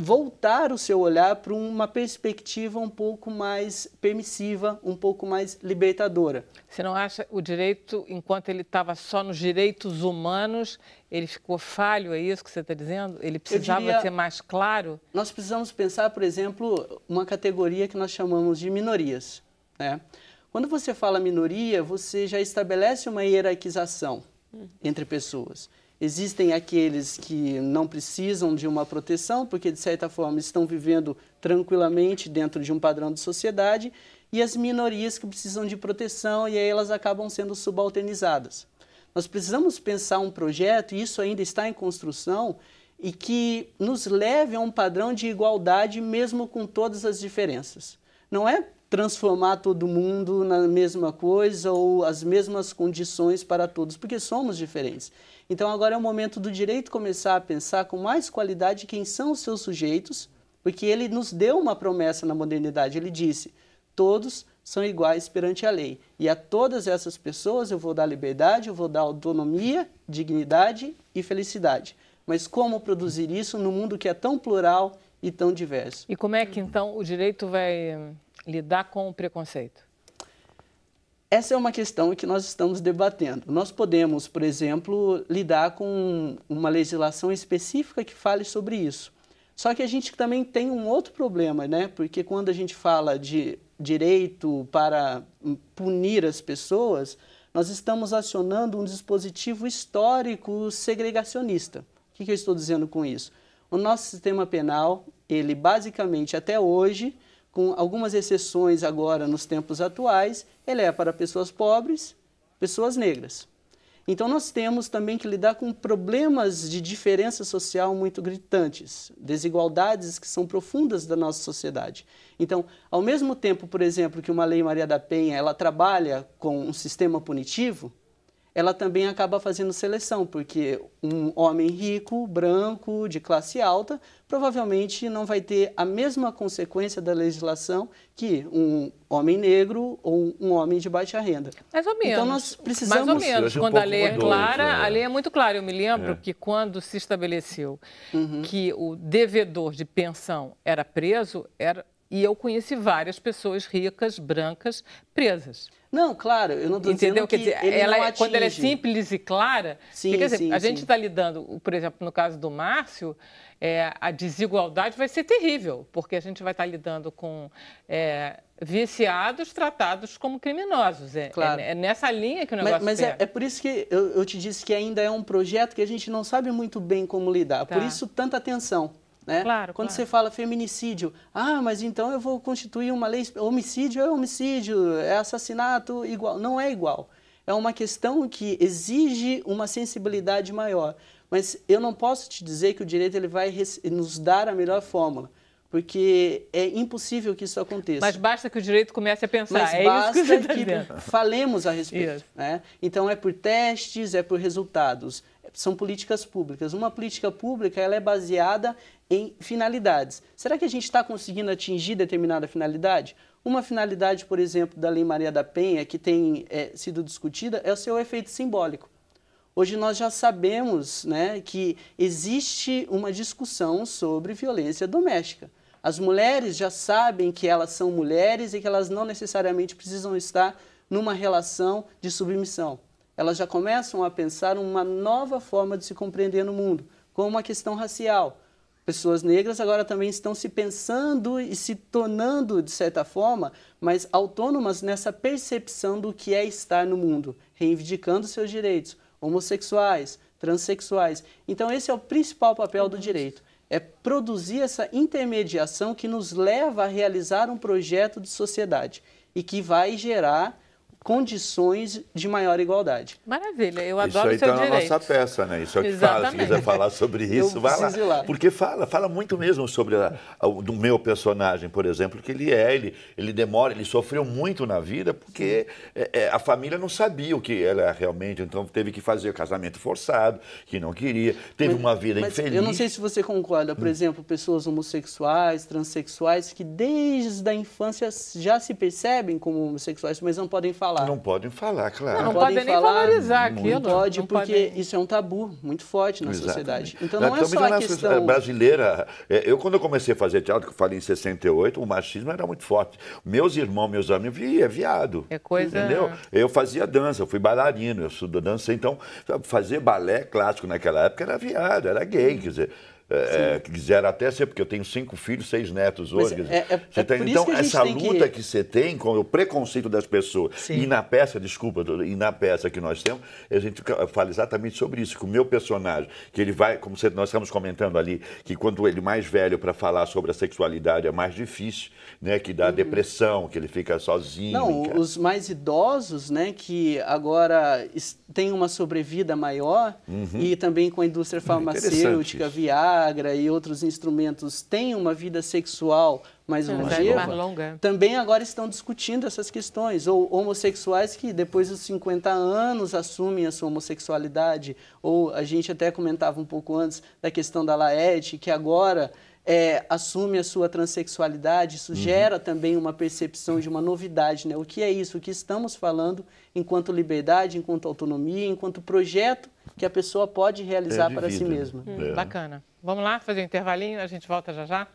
voltar o seu olhar para uma perspectiva um pouco mais permissiva, um pouco mais libertadora. Você não acha o direito, enquanto ele estava só nos direitos humanos, ele ficou falho, é isso que você está dizendo? Ele precisava ser mais claro? Nós precisamos pensar, por exemplo, uma categoria que nós chamamos de minorias, né? Quando você fala minoria, você já estabelece uma hierarquização entre pessoas. Existem aqueles que não precisam de uma proteção, porque, de certa forma, estão vivendo tranquilamente dentro de um padrão de sociedade, e as minorias que precisam de proteção, e aí elas acabam sendo subalternizadas. Nós precisamos pensar um projeto, e isso ainda está em construção, e que nos leve a um padrão de igualdade, mesmo com todas as diferenças. Não é transformar todo mundo na mesma coisa ou as mesmas condições para todos, porque somos diferentes. Então, agora é o momento do direito começar a pensar com mais qualidade quem são os seus sujeitos, porque ele nos deu uma promessa na modernidade. Ele disse, todos são iguais perante a lei. E a todas essas pessoas eu vou dar liberdade, eu vou dar autonomia, dignidade e felicidade. Mas como produzir isso num mundo que é tão plural e tão diverso? E como é que, então, o direito vai lidar com o preconceito? Essa é uma questão que nós estamos debatendo. Nós podemos, por exemplo, lidar com uma legislação específica que fale sobre isso. Só que a gente também tem um outro problema, né? Porque quando a gente fala de direito para punir as pessoas, nós estamos acionando um dispositivo histórico segregacionista, O que eu estou dizendo com isso? O nosso sistema penal, ele basicamente até hoje, com algumas exceções agora nos tempos atuais, ele é para pessoas pobres, pessoas negras. Então nós temos também que lidar com problemas de diferença social muito gritantes, desigualdades que são profundas da nossa sociedade. Então, ao mesmo tempo, por exemplo, que uma Lei Maria da Penha, ela trabalha com um sistema punitivo, ela também acaba fazendo seleção, porque um homem rico, branco, de classe alta, provavelmente não vai ter a mesma consequência da legislação que um homem negro ou um homem de baixa renda. Mais ou menos. Então nós precisamos... Mais ou menos. Quando a lei é clara, a lei é muito clara. Eu me lembro que quando se estabeleceu que o devedor de pensão era preso, e eu conheci várias pessoas ricas, brancas, presas. Não, claro, eu não estou dizendo que ele não atinge. Quando ela é simples e clara, sim, quer dizer, sim, a gente está lidando, por exemplo, no caso do Márcio, a desigualdade vai ser terrível, porque a gente vai estar lidando com viciados tratados como criminosos. Claro. É nessa linha que o negócio Mas é por isso que eu te disse que ainda é um projeto que a gente não sabe muito bem como lidar, por isso tanta atenção. Né? Claro, Quando você fala feminicídio, mas então eu vou constituir uma lei, homicídio é homicídio, é assassinato igual. Não é igual. É uma questão que exige uma sensibilidade maior. Mas eu não posso te dizer que o direito ele vai nos dar a melhor fórmula, porque é impossível que isso aconteça. Mas basta que o direito comece a pensar. Mas basta que falemos a respeito. Né? Então é por testes, é por resultados. São políticas públicas. Uma política pública ela é baseada em finalidades. Será que a gente está conseguindo atingir determinada finalidade? Uma finalidade, por exemplo, da Lei Maria da Penha, que tem sido discutida, é o seu efeito simbólico. Hoje nós já sabemos, né, que existe uma discussão sobre violência doméstica. As mulheres já sabem que elas são mulheres e que elas não necessariamente precisam estar numa relação de submissão. Elas já começam a pensar uma nova forma de se compreender no mundo, como uma questão racial. Pessoas negras agora também estão se pensando e se tornando, de certa forma, mais autônomas nessa percepção do que é estar no mundo, reivindicando seus direitos, homossexuais, transexuais. Então esse é o principal papel do direito, é produzir essa intermediação que nos leva a realizar um projeto de sociedade e que vai gerar condições de maior igualdade. Maravilha, eu adoro o seu direito. Isso aí está na nossa peça, né? Isso é o que fala. Se quiser falar sobre isso, vai lá. Ir lá. Porque fala muito mesmo sobre do meu personagem, por exemplo, que ele demora, ele sofreu muito na vida porque a família não sabia o que ela realmente, então teve que fazer o casamento forçado, que não queria, teve uma vida infeliz. Eu não sei se você concorda, por exemplo, pessoas homossexuais, transexuais, que desde a infância já se percebem como homossexuais, mas não podem falar. Não podem falar, claro. Não podem nem valorizar aquilo. Não pode, porque isso é um tabu muito forte na sociedade. Então não é só a questão... brasileira, quando eu comecei a fazer teatro, que eu falei em 68, o machismo era muito forte. Meus irmãos, meus amigos, viado. É coisa... Entendeu? Eu fazia dança, eu fui bailarino, eu estudo dança, então fazer balé clássico naquela época era viado, era gay, quer dizer... quiseram até ser, porque eu tenho 5 filhos, 6 netos hoje. Então, essa luta que você tem com o preconceito das pessoas, e na peça, e na peça que nós temos, a gente fala exatamente sobre isso, que o meu personagem, que ele vai, como nós estamos comentando ali, que quando ele mais velho para falar sobre a sexualidade é mais difícil, né, que dá depressão, que ele fica sozinho. Não, os mais idosos, né, que agora têm uma sobrevida maior, e também com a indústria farmacêutica, Viagra e outros instrumentos têm uma vida sexual mais longeva, também agora estão discutindo essas questões. Ou homossexuais que depois dos 50 anos assumem a sua homossexualidade, ou a gente até comentava um pouco antes da questão da Laerte, que agora assume a sua transexualidade. Isso gera também uma percepção de uma novidade, né? O que é isso? O que estamos falando enquanto liberdade, enquanto autonomia, enquanto projeto que a pessoa pode realizar para si mesma. Bacana. Vamos lá fazer um intervalinho, a gente volta já já.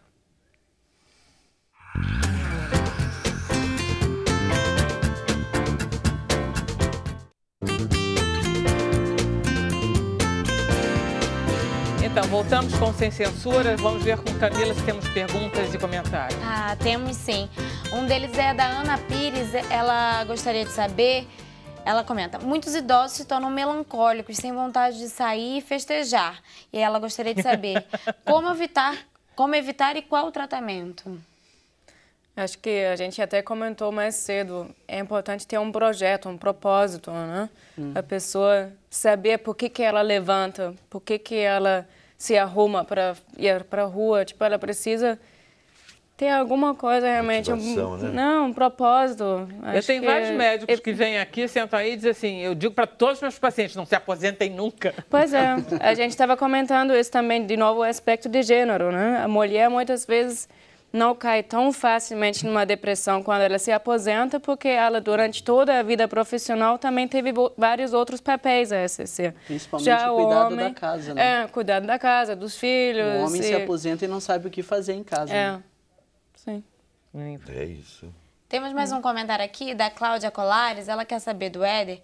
Então, voltamos com Sem Censura. Vamos ver com Camila se temos perguntas e comentários. Temos sim. Um deles é da Ana Pires. Ela gostaria de saber Ela comenta, muitos idosos se tornam melancólicos, sem vontade de sair e festejar. E ela gostaria de saber como evitar e qual o tratamento? Acho que a gente até comentou mais cedo, é importante ter um projeto, um propósito, né? A pessoa saber por que ela levanta, por que ela se arruma para ir para a rua, tipo, ela precisa ter alguma coisa realmente, um propósito. Eu tenho vários médicos que vêm aqui, sentam aí e dizem assim, eu digo para todos os meus pacientes, não se aposentem nunca. Pois é, a gente estava comentando isso também, de novo, o aspecto de gênero, né? A mulher muitas vezes não cai tão facilmente numa depressão quando ela se aposenta, porque ela, durante toda a vida profissional, também teve vários outros papéis a exercer. Principalmente o cuidado da casa, né? Cuidado da casa, dos filhos. O homem se aposenta e não sabe o que fazer em casa. Né? Sim. É isso. Temos mais um comentário aqui da Cláudia Colares. Ela quer saber do Helder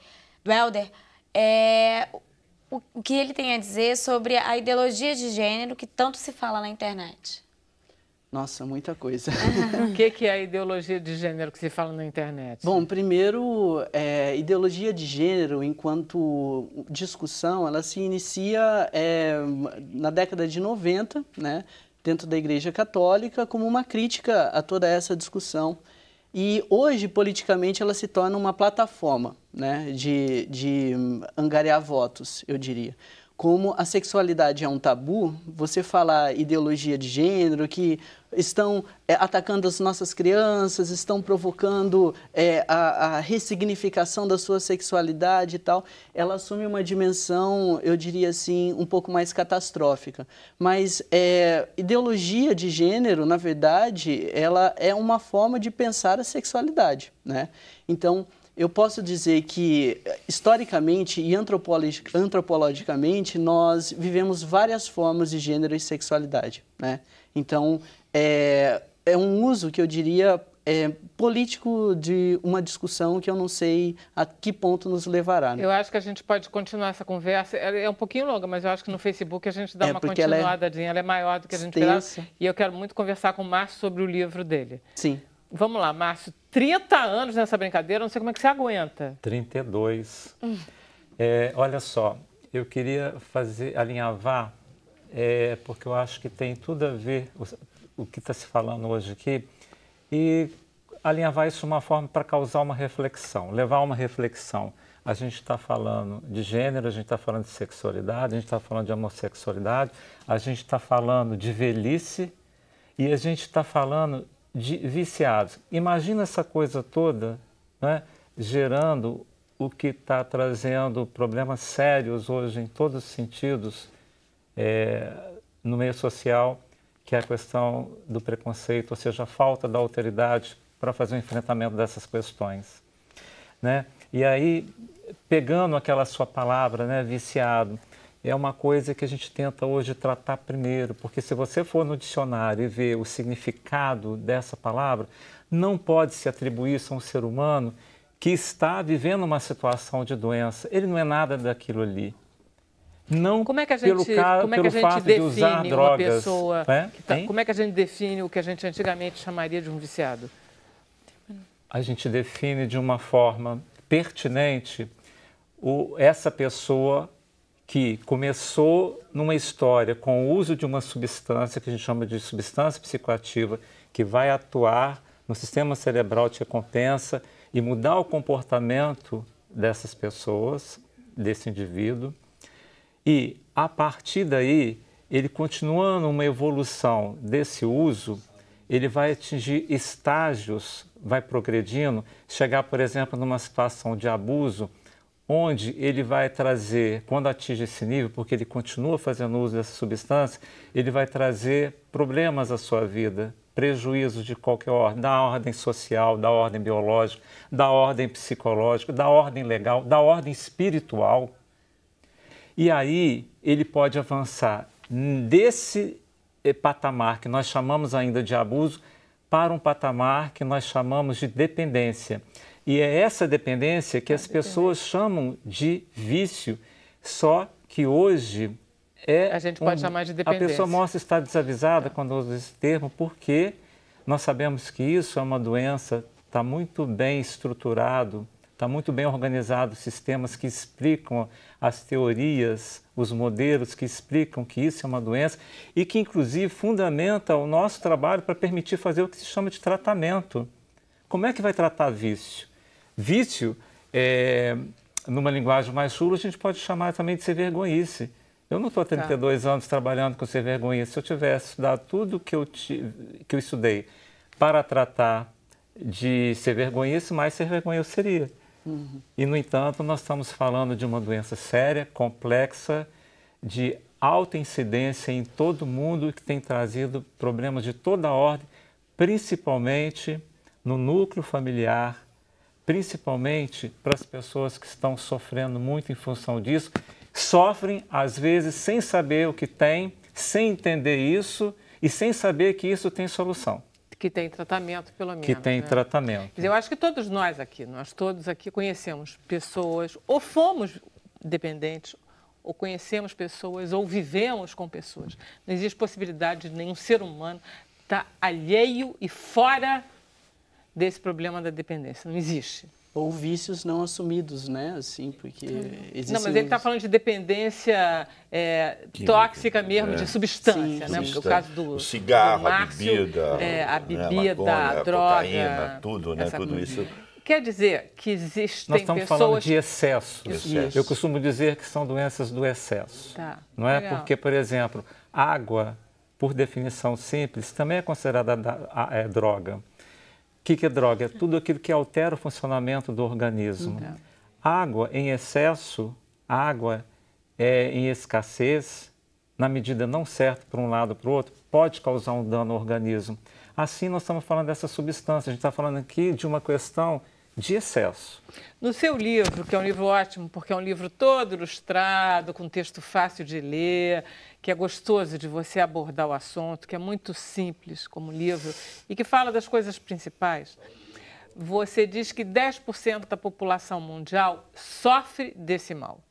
o que ele tem a dizer sobre a ideologia de gênero que tanto se fala na internet. Nossa, muita coisa. O que é a ideologia de gênero que se fala na internet? Bom, primeiro, ideologia de gênero, enquanto discussão, ela se inicia na década de 90, né, dentro da Igreja Católica, como uma crítica a toda essa discussão. E hoje, politicamente, ela se torna uma plataforma, né, de angariar votos, eu diria. Como a sexualidade é um tabu, você falar ideologia de gênero, que estão atacando as nossas crianças, estão provocando a ressignificação da sua sexualidade e tal, ela assume uma dimensão, eu diria assim, um pouco mais catastrófica. Mas ideologia de gênero, na verdade, ela é uma forma de pensar a sexualidade, né? Então, eu posso dizer que, historicamente e antropologicamente, nós vivemos várias formas de gênero e sexualidade, né? Então, é um uso que eu diria político de uma discussão que eu não sei a que ponto nos levará. Né? Eu acho que a gente pode continuar essa conversa. Ela é um pouquinho longa, mas eu acho que no Facebook a gente dá uma continuadinha. Ela é maior do que a gente esperava. E eu quero muito conversar com o Márcio sobre o livro dele. Sim. Vamos lá, Márcio. 30 anos nessa brincadeira, não sei como é que você aguenta. 32. Olha só, eu queria alinhavar, porque eu acho que tem tudo a ver o que está se falando hoje aqui, e alinhavar isso de uma forma para causar uma reflexão, levar uma reflexão. A gente está falando de gênero, a gente está falando de sexualidade, a gente está falando de homossexualidade, a gente está falando de velhice e a gente está falando de viciados. Imagina essa coisa toda, né, gerando o que está trazendo problemas sérios hoje em todos os sentidos no meio social, que é a questão do preconceito, ou seja, a falta da autoridade para fazer o enfrentamento dessas questões. Né? E aí, pegando aquela sua palavra, né, viciado, é uma coisa que a gente tenta hoje tratar primeiro, porque se você for no dicionário e ver o significado dessa palavra, não pode se atribuir isso a um ser humano que está vivendo uma situação de doença. Ele não é nada daquilo ali. Não como é que a gente, pelo fato de usar drogas. Uma pessoa como é que a gente define o que a gente antigamente chamaria de um viciado? A gente define de uma forma pertinente essa pessoa que começou numa história com o uso de uma substância, que a gente chama de substância psicoativa, que vai atuar no sistema cerebral de recompensa e mudar o comportamento dessas pessoas, desse indivíduo. E, a partir daí, ele continuando uma evolução desse uso, ele vai atingir estágios, vai progredindo, chegar, por exemplo, numa situação de abuso, onde ele vai trazer, quando atinge esse nível, porque ele continua fazendo uso dessa substância, ele vai trazer problemas à sua vida, prejuízos de qualquer ordem, da ordem social, da ordem biológica, da ordem psicológica, da ordem legal, da ordem espiritual. E aí ele pode avançar desse patamar que nós chamamos ainda de abuso para um patamar que nós chamamos de dependência. E é essa dependência que as pessoas chamam de vício, só que hoje a gente pode chamar de dependência. A pessoa mostra estar desavisada quando usa esse termo, porque nós sabemos que isso é uma doença, está muito bem estruturado está muito bem organizado, sistemas que explicam as teorias, os modelos que explicam que isso é uma doença e que, inclusive, fundamenta o nosso trabalho para permitir fazer o que se chama de tratamento. Como é que vai tratar vício? Vício, numa linguagem mais chula, a gente pode chamar também de ser vergonhice. Eu não estou há 32 anos trabalhando com ser vergonhice. Se eu tivesse estudado tudo que eu estudei para tratar de ser vergonhice, mais ser vergonha eu seria. E, no entanto, nós estamos falando de uma doença séria, complexa, de alta incidência em todo mundo, que tem trazido problemas de toda a ordem, principalmente no núcleo familiar, principalmente para as pessoas que estão sofrendo muito em função disso, sofrem, às vezes, sem saber o que tem, sem entender isso e sem saber que isso tem solução. Que tem tratamento, pelo menos. Que tem tratamento. Eu acho que todos nós todos aqui conhecemos pessoas, ou fomos dependentes, ou conhecemos pessoas, ou vivemos com pessoas. Não existe possibilidade de nenhum ser humano estar alheio e fora desse problema da dependência. Não existe. Ou vícios não assumidos, né? Assim, porque existem... Não, mas ele está falando de dependência tóxica mesmo, de substância, né? Porque o caso do o cigarro, do Márcio, a bebida, a droga, cocaína, tudo, né? Tudo isso. Quer dizer que existem Nós estamos pessoas... falando de excessos. Eu costumo dizer que são doenças do excesso. Não é? Porque, por exemplo, água, por definição simples, também é considerada droga. O que é droga? É tudo aquilo que altera o funcionamento do organismo. Água em excesso, água em escassez, na medida não certa para um lado ou para o outro, pode causar um dano ao organismo. Assim, nós estamos falando dessa substância, a gente está falando aqui de uma questão de excesso. No seu livro, que é um livro ótimo, porque é um livro todo ilustrado, com texto fácil de ler, que é gostoso de você abordar o assunto, que é muito simples como livro e que fala das coisas principais, você diz que 10% da população mundial sofre desse mal.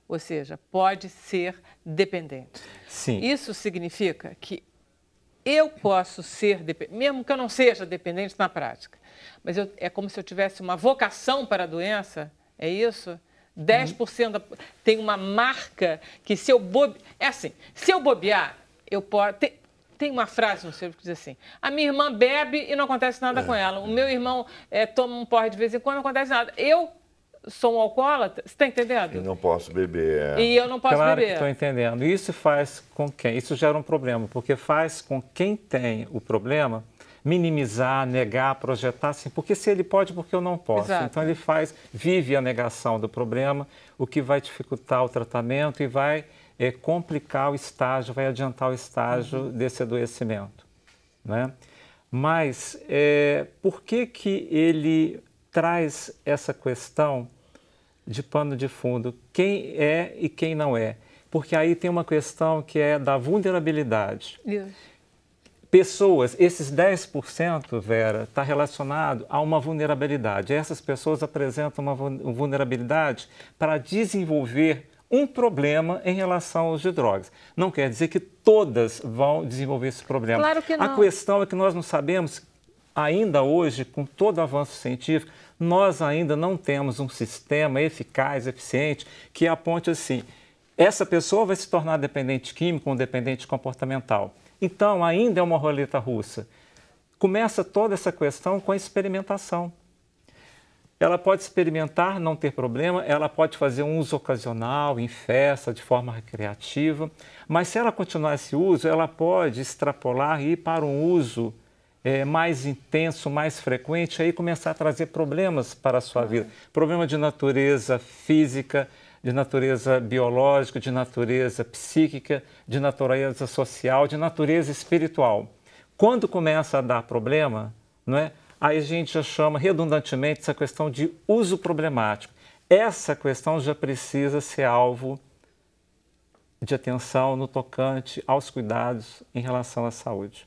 Ou seja, pode ser dependente. Sim. Isso significa que eu posso ser dependente, mesmo que eu não seja dependente na prática, mas é como se eu tivesse uma vocação para a doença, é isso? 10% tem uma marca que se eu se eu bobear, eu posso... Tem uma frase no seu livro que diz assim: a minha irmã bebe e não acontece nada com ela, o meu irmão toma um porre de vez em quando, não acontece nada. Eu sou um alcoólatra, você está entendendo? Eu não posso beber. E eu não posso beber. Claro que beber. estou entendendo. Isso faz com quem? Isso gera um problema, porque faz com quem tem o problema minimizar, negar, projetar assim, porque se ele pode, porque eu não posso. Exato. Então ele vive a negação do problema, o que vai dificultar o tratamento e vai complicar o estágio, vai adiantar o estágio desse adoecimento, né? Mas por que ele traz essa questão de pano de fundo? Quem é e quem não é? Porque aí tem uma questão que é da vulnerabilidade. Isso. Pessoas, esses 10%, Vera, está relacionado a uma vulnerabilidade. Essas pessoas apresentam uma vulnerabilidade para desenvolver um problema em relação aos de drogas. Não quer dizer que todas vão desenvolver esse problema. Claro que não. A questão é que nós não sabemos, ainda hoje, com todo o avanço científico, nós ainda não temos um sistema eficaz, eficiente, que aponte assim, essa pessoa vai se tornar dependente químico ou dependente comportamental. Então, ainda é uma roleta russa. Começa toda essa questão com a experimentação. Ela pode experimentar, não ter problema, ela pode fazer um uso ocasional, em festa, de forma recreativa, mas se ela continuar esse uso, ela pode extrapolar e ir para um uso mais intenso, mais frequente, aí começar a trazer problemas para a sua vida. Problema de natureza física, de natureza biológica, de natureza psíquica, de natureza social, de natureza espiritual. Quando começa a dar problema, não é? Aí a gente já chama redundantemente essa questão de uso problemático. Essa questão já precisa ser alvo de atenção no tocante aos cuidados em relação à saúde.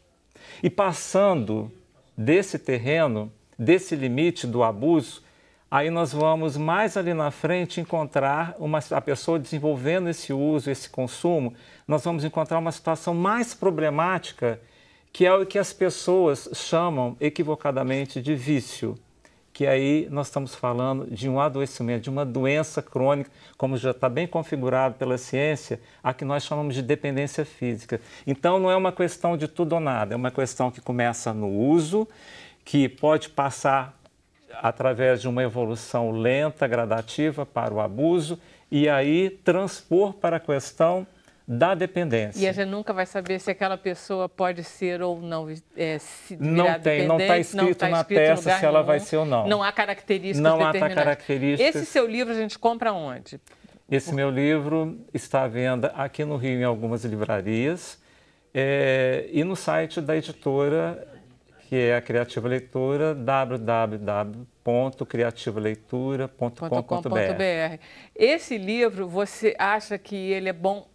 E passando desse terreno, desse limite do abuso, aí nós vamos mais ali na frente encontrar a pessoa desenvolvendo esse uso, esse consumo, nós vamos encontrar uma situação mais problemática, que é o que as pessoas chamam equivocadamente de vício, que aí nós estamos falando de um adoecimento, de uma doença crônica, como já está bem configurado pela ciência, a que nós chamamos de dependência física. Então, não é uma questão de tudo ou nada, é uma questão que começa no uso, que pode passar através de uma evolução lenta, gradativa, para o abuso, e aí transpor para a questão da dependência. E a gente nunca vai saber se aquela pessoa pode ser ou não não está escrito na testa se ela vai ser ou não. Não há características determinadas. Não há características. Esse seu livro a gente compra onde? Esse meu livro está à venda aqui no Rio em algumas livrarias e no site da editora, que é a Criativa Leitura, www.criativaleitura.com.br. Esse livro, você acha que ele é bom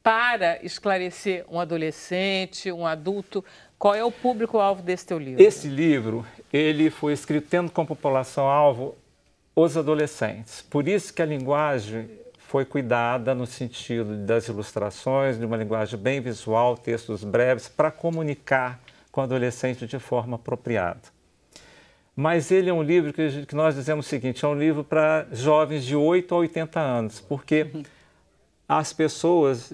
para esclarecer um adolescente, um adulto? Qual é o público-alvo desse teu livro? Esse livro, ele foi escrito tendo como população-alvo os adolescentes. Por isso que a linguagem foi cuidada no sentido das ilustrações, de uma linguagem bem visual, textos breves, para comunicar com o adolescente de forma apropriada. Mas ele é um livro que nós dizemos o seguinte, é um livro para jovens de 8 a 80 anos, porque as pessoas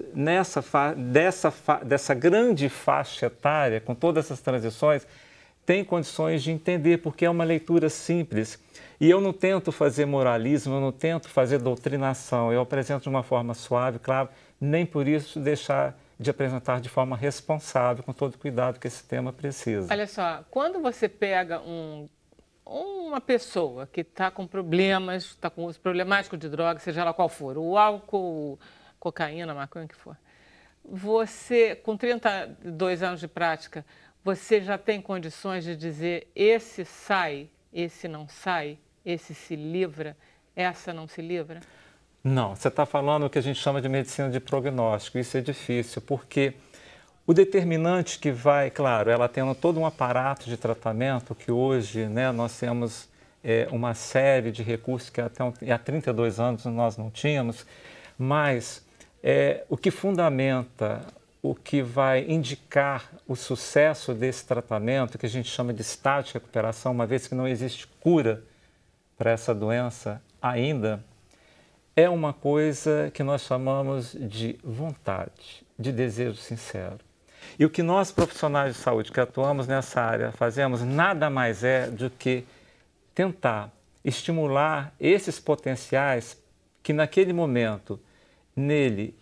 dessa grande faixa etária, com todas essas transições, têm condições de entender, porque é uma leitura simples. E eu não tento fazer moralismo, eu não tento fazer doutrinação, eu apresento de uma forma suave, claro, nem por isso deixar de apresentar de forma responsável, com todo o cuidado que esse tema precisa. Olha só, quando você pega uma pessoa que está com problemas, está com uso problemático de drogas, seja ela qual for, o álcool, cocaína, maconha, o que for, você, com 32 anos de prática, você já tem condições de dizer esse sai, esse não sai, esse se livra, essa não se livra? Não, você está falando o que a gente chama de medicina de prognóstico. Isso é difícil, porque o determinante que vai, claro, ela tendo todo um aparato de tratamento, que hoje nós temos uma série de recursos que até há 32 anos nós não tínhamos, mas o que fundamenta, o que vai indicar o sucesso desse tratamento, que a gente chama de estado de recuperação, uma vez que não existe cura para essa doença ainda, é uma coisa que nós chamamos de vontade, de desejo sincero. E o que nós, profissionais de saúde que atuamos nessa área, fazemos nada mais é do que tentar estimular esses potenciais que naquele momento nele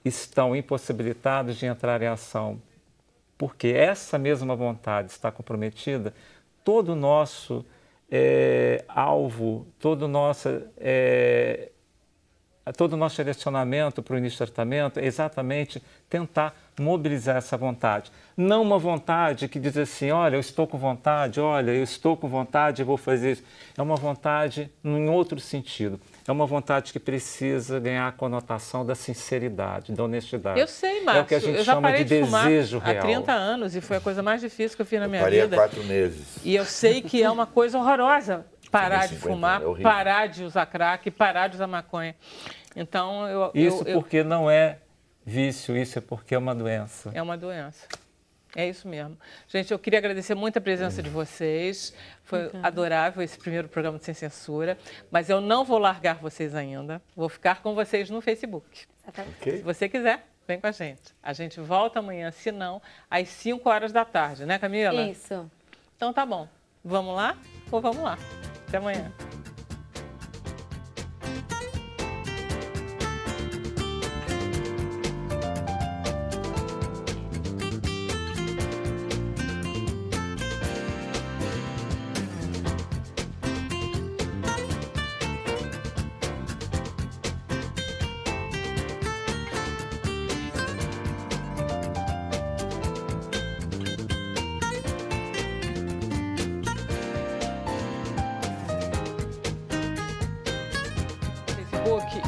estão impossibilitados de entrar em ação, porque essa mesma vontade está comprometida, todo o nosso alvo, todo o nosso direcionamento para o início do tratamento é exatamente tentar mobilizar essa vontade. Não uma vontade que diz assim, olha, eu estou com vontade, olha, eu estou com vontade e vou fazer isso. É uma vontade em outro sentido. É uma vontade que precisa ganhar a conotação da sinceridade, da honestidade. Eu sei, Márcio. É o que a gente chama de desejo real. Há 30 anos e foi a coisa mais difícil que eu fiz na minha parei vida. Há 4 meses. E eu sei que é uma coisa horrorosa parar de fumar, parar de usar crack, parar de usar maconha. Então, porque não é vício, isso é porque é uma doença. É uma doença. É isso mesmo. Gente, eu queria agradecer muito a presença de vocês. Foi adorável esse primeiro programa de Sem Censura. Mas eu não vou largar vocês ainda. Vou ficar com vocês no Facebook. Okay. Se você quiser, vem com a gente. A gente volta amanhã, se não, às 5 horas da tarde, né, Camila? Isso. Então tá bom. Vamos lá ou vamos lá? Até amanhã.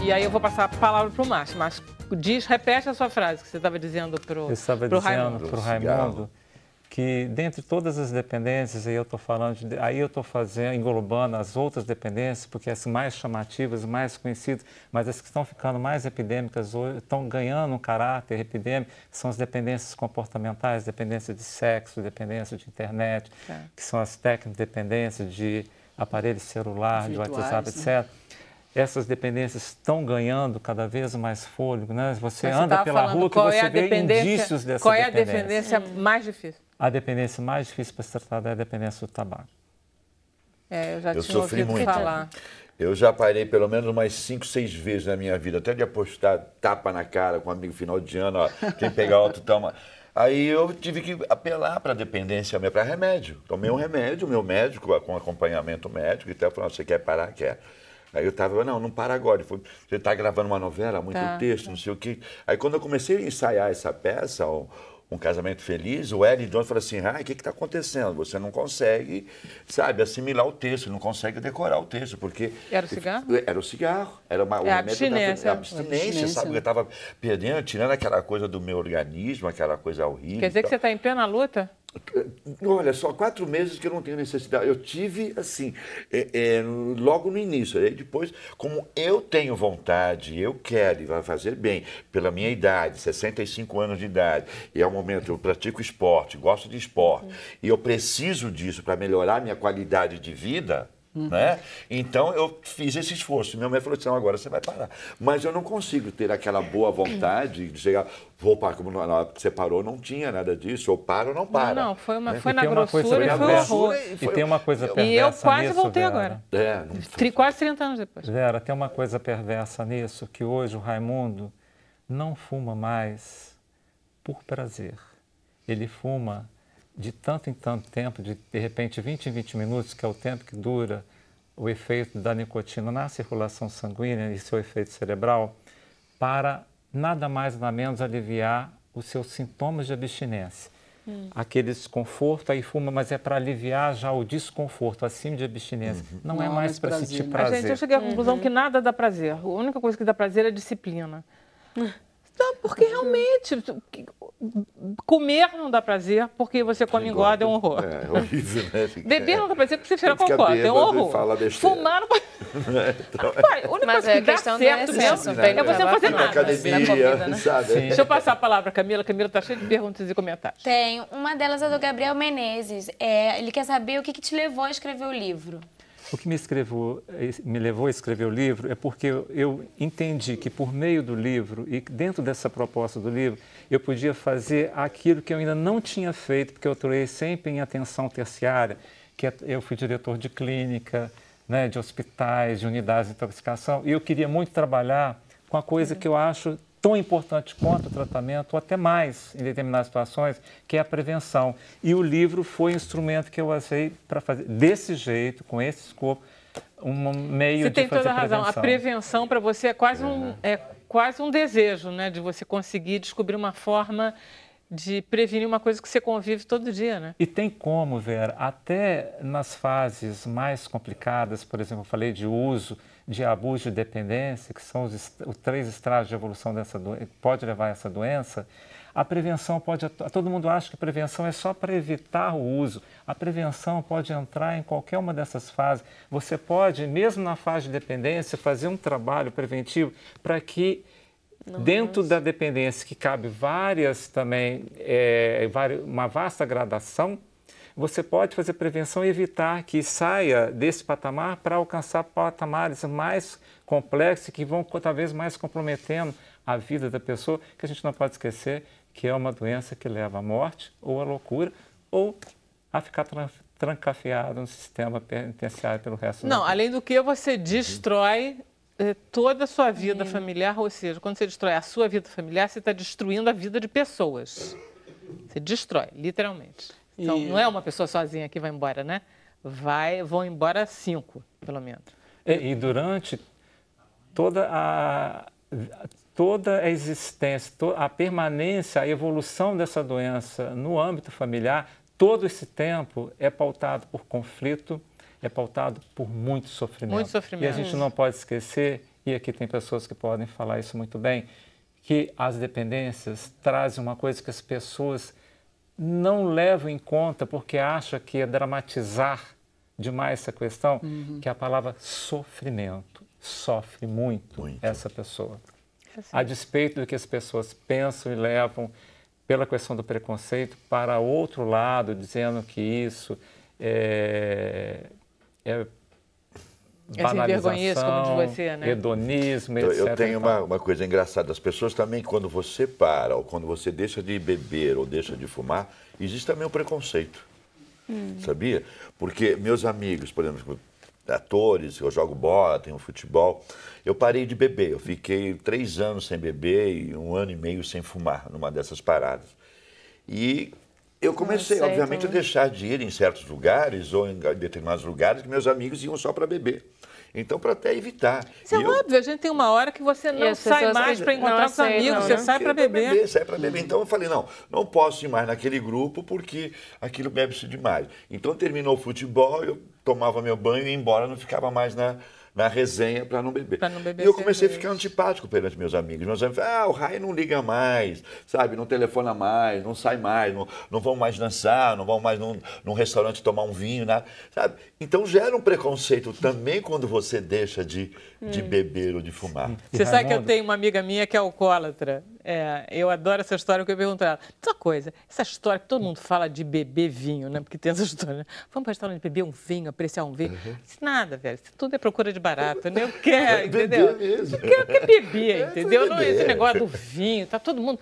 E aí eu vou passar a palavra para o Márcio. Márcio, repete a sua frase que você estava dizendo para o Raimundo. Eu estava dizendo para o Raimundo que dentre todas as dependências, aí eu estou falando, aí eu estou englobando as outras dependências, porque as mais chamativas, mais conhecidas, mas as que estão ficando mais epidêmicas hoje, estão ganhando um caráter epidêmico, são as dependências comportamentais, dependência de sexo, dependência de internet, que são as técnicas de dependência de aparelho celular, de Virtuais, WhatsApp, etc. Essas dependências estão ganhando cada vez mais fôlego, né? Você Mas anda pela rua que você vê indícios dessa Qual é a dependência. dependência mais difícil? A dependência mais difícil para se tratar é a dependência do tabaco. Eu já Eu tinha sofri ouvido muito. falar. Eu já parei pelo menos umas 5, 6 vezes na minha vida, até de apostar tapa na cara com um amigo final de ano, ó, quem pegar outro toma. Aí eu tive que apelar para a dependência minha, para remédio. Tomei um remédio, meu médico, com acompanhamento médico, e até falou, você quer parar? Quer. Aí eu tava, não para agora. Ele falou, você está gravando uma novela, muito texto, não sei o quê. Aí quando eu comecei a ensaiar essa peça, Um Casamento Feliz, o Ellie Jones falou assim, o que está acontecendo? Você não consegue, sabe, assimilar o texto, não consegue decorar o texto, porque... Era o cigarro? Era o cigarro. Era uma abstinência. Abstinência, sabe? Porque eu estava perdendo, tirando aquela coisa do meu organismo, aquela coisa horrível. Quer dizer que você está em plena luta? Olha, só 4 meses que eu não tenho necessidade. Eu tive, assim, logo no início. Aí depois, como eu tenho vontade, eu quero e vai fazer bem, pela minha idade, 65 anos de idade, e é um momento, eu pratico esporte, gosto de esporte, e eu preciso disso para melhorar minha qualidade de vida, né? Então eu fiz esse esforço. Minha mãe falou assim, não, agora você vai parar. Mas eu não consigo ter aquela boa vontade de chegar, vou parar, como na hora que você parou não tinha nada disso, ou para ou não para. Não, foi né? foi na grossura e foi horror. E tem uma coisa perversa E eu quase nisso, voltei Vera. agora. Quase 30 anos depois. Vera, tem uma coisa perversa nisso, que hoje o Raimundo não fuma mais por prazer. Ele fuma de tanto em tanto tempo, de repente 20 em 20 minutos, que é o tempo que dura o efeito da nicotina na circulação sanguínea e seu efeito cerebral, para nada mais nada menos aliviar os seus sintomas de abstinência. Aquele desconforto, aí fuma, mas é para aliviar já o desconforto, acima de abstinência. Não é mais para sentir prazer. Gente, eu cheguei à conclusão que nada dá prazer. A única coisa que dá prazer é disciplina. Não, porque realmente comer não dá prazer, porque você come e engorda, é um horror. É horrível, né? Beber não dá prazer porque você cheira Fica cocô, é um horror. fala besteira. Fumar não pode... Rapaz, a única Mas coisa é que dá questão do certo excesso, mesmo bem é você não fazer Ir pra nada. academia, na comida, né? sabe? Deixa eu passar a palavra à Camila. Camila está cheia de perguntas e comentários. Tem. Uma delas é do Gabriel Menezes. Ele quer saber o que te levou a escrever o livro. O que me levou a escrever o livro é porque eu entendi que por meio do livro e dentro dessa proposta do livro, eu podia fazer aquilo que eu ainda não tinha feito, porque eu atuei sempre em atenção terciária, que eu fui diretor de clínica, né, de hospitais, de unidades de intoxicação, e eu queria muito trabalhar com a coisa que eu acho tão importante quanto o tratamento, ou até mais em determinadas situações, que é a prevenção. E o livro foi um instrumento que eu usei para fazer desse jeito, com esse escopo, um meio de fazer prevenção. Você tem toda a razão. A prevenção para você é quase um desejo, né? De você conseguir descobrir uma forma de prevenir uma coisa que você convive todo dia, né? E tem como, Vera, até nas fases mais complicadas, por exemplo, eu falei de uso, de abuso de dependência, que são os 3 estágios de evolução dessa doença, pode levar a essa doença, a prevenção pode... Todo mundo acha que a prevenção é só para evitar o uso. A prevenção pode entrar em qualquer uma dessas fases. Você pode, mesmo na fase de dependência, fazer um trabalho preventivo para que dentro da dependência, que cabe várias também, uma vasta gradação, você pode fazer prevenção e evitar que saia desse patamar para alcançar patamares mais complexos que vão talvez mais comprometendo a vida da pessoa, que a gente não pode esquecer que é uma doença que leva à morte ou à loucura ou a ficar trancafiado no sistema penitenciário pelo resto da vida. Além do que você destrói toda a sua vida familiar, ou seja, quando você destrói a sua vida familiar, você está destruindo a vida de pessoas. Você destrói, literalmente. Então, não é uma pessoa sozinha que vai embora, né? Vão embora 5, pelo menos. E durante toda a existência, a permanência, a evolução dessa doença no âmbito familiar, todo esse tempo é pautado por conflito, é pautado por muito sofrimento. Muito sofrimento. E a gente não pode esquecer, e aqui tem pessoas que podem falar isso muito bem, que as dependências trazem uma coisa que as pessoas não levam em conta porque acham que é dramatizar demais essa questão, que é a palavra sofrimento. Sofre muito essa pessoa. A despeito do que as pessoas pensam e levam pela questão do preconceito para outro lado, dizendo que isso é envergonhice como de você, né? Hedonismo, etc. Eu tenho uma coisa engraçada. As pessoas também, quando você para, ou quando você deixa de beber, ou deixa de fumar, existe também o preconceito. Sabia? Porque meus amigos, por exemplo, atores, eu jogo bola, tenho futebol, eu parei de beber. Eu fiquei 3 anos sem beber e 1 ano e meio sem fumar, numa dessas paradas. E eu comecei, obviamente, a deixar de ir em certos lugares ou em determinados lugares que meus amigos iam só para beber. Então, para até evitar. Isso é óbvio, a gente tem uma hora que você não sai mais para encontrar os amigos, você sai para beber. Sai para beber. Então, eu falei, não posso ir mais naquele grupo porque aquilo bebe-se demais. Então, terminou o futebol, eu tomava meu banho e ia embora, não ficava mais na resenha para não beber. E eu comecei a ficar antipático perante meus amigos. Meus amigos falaram, o Rai não liga mais, sabe, não telefona mais, não sai mais, não vão mais dançar, não vão mais num restaurante tomar um vinho, nada, sabe? Então gera um preconceito também quando você deixa de beber ou de fumar. Você sabe que eu tenho uma amiga minha que é alcoólatra. Eu adoro essa história que eu pergunto a ela. Outra coisa, essa história que todo mundo fala de beber vinho, né? Porque tem essa história, né? Vamos para o restaurante beber um vinho, apreciar um vinho. Isso nada, velho. Isso tudo é procura de barato, né? Eu quero, entendeu? Eu quero beber, entendeu? Não, esse negócio do vinho, tá todo mundo...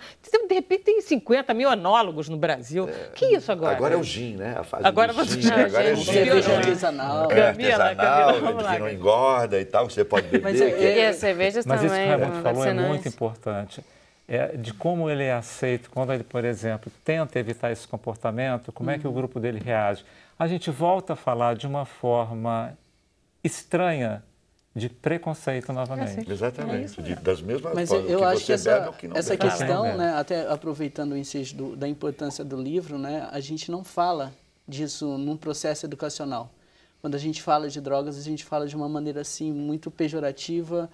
De repente tem 50 mil enólogos no Brasil. Que isso agora? Agora é o gin, né? A fase agora do você gin. Agora é gin. Cerveja artesanal. Camila, vamos lá. Que não engorda e tal, que você pode beber. Mas E as cervejas Mas também. isso que o Raimundo falou é muito importante. De como ele é aceito, quando ele, por exemplo, tenta evitar esse comportamento, como é que o grupo dele reage. A gente volta a falar de uma forma estranha de preconceito novamente. Exatamente, das mesmas Mas formas eu que acho você que bebe ou que não essa bebe. questão, né, até aproveitando o ensejo da importância do livro, né, a gente não fala disso num processo educacional. Quando a gente fala de drogas, a gente fala de uma maneira assim muito pejorativa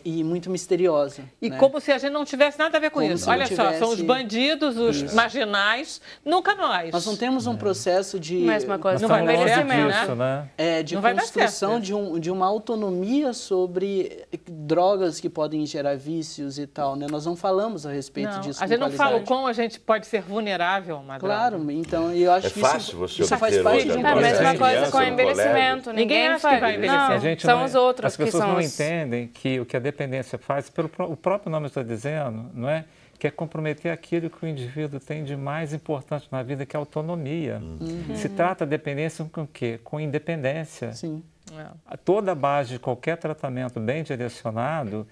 e muito misteriosa. E né? como se a gente não tivesse nada a ver com Como isso. se Olha não só, são os tivesse- bandidos, os marginais, nunca nós. Nós não temos um processo de... Mesma coisa, Não com vai dar certo, envelhecimento. né? de Não vai dar construção certo, de uma autonomia sobre drogas que podem gerar vícios e tal, né? Nós não falamos a respeito Não, disso a gente com não fala o qualidade. quão a gente pode ser vulnerável a uma droga. Claro, então eu acho É que fácil você isso faz obter parte hoje de um a É a droga. mesma processo. coisa Criança com o no envelhecimento. Ninguém Ninguém acha que faz. vai envelhecer. Não, A gente são não- os outros As que pessoas são não os... entendem que o que a dependência faz, o próprio nome está dizendo, não é? Que é comprometer aquilo que o indivíduo tem de mais importante na vida, que é a autonomia. Se trata a dependência com o quê? Com independência. Sim. Toda a base de qualquer tratamento bem direcionado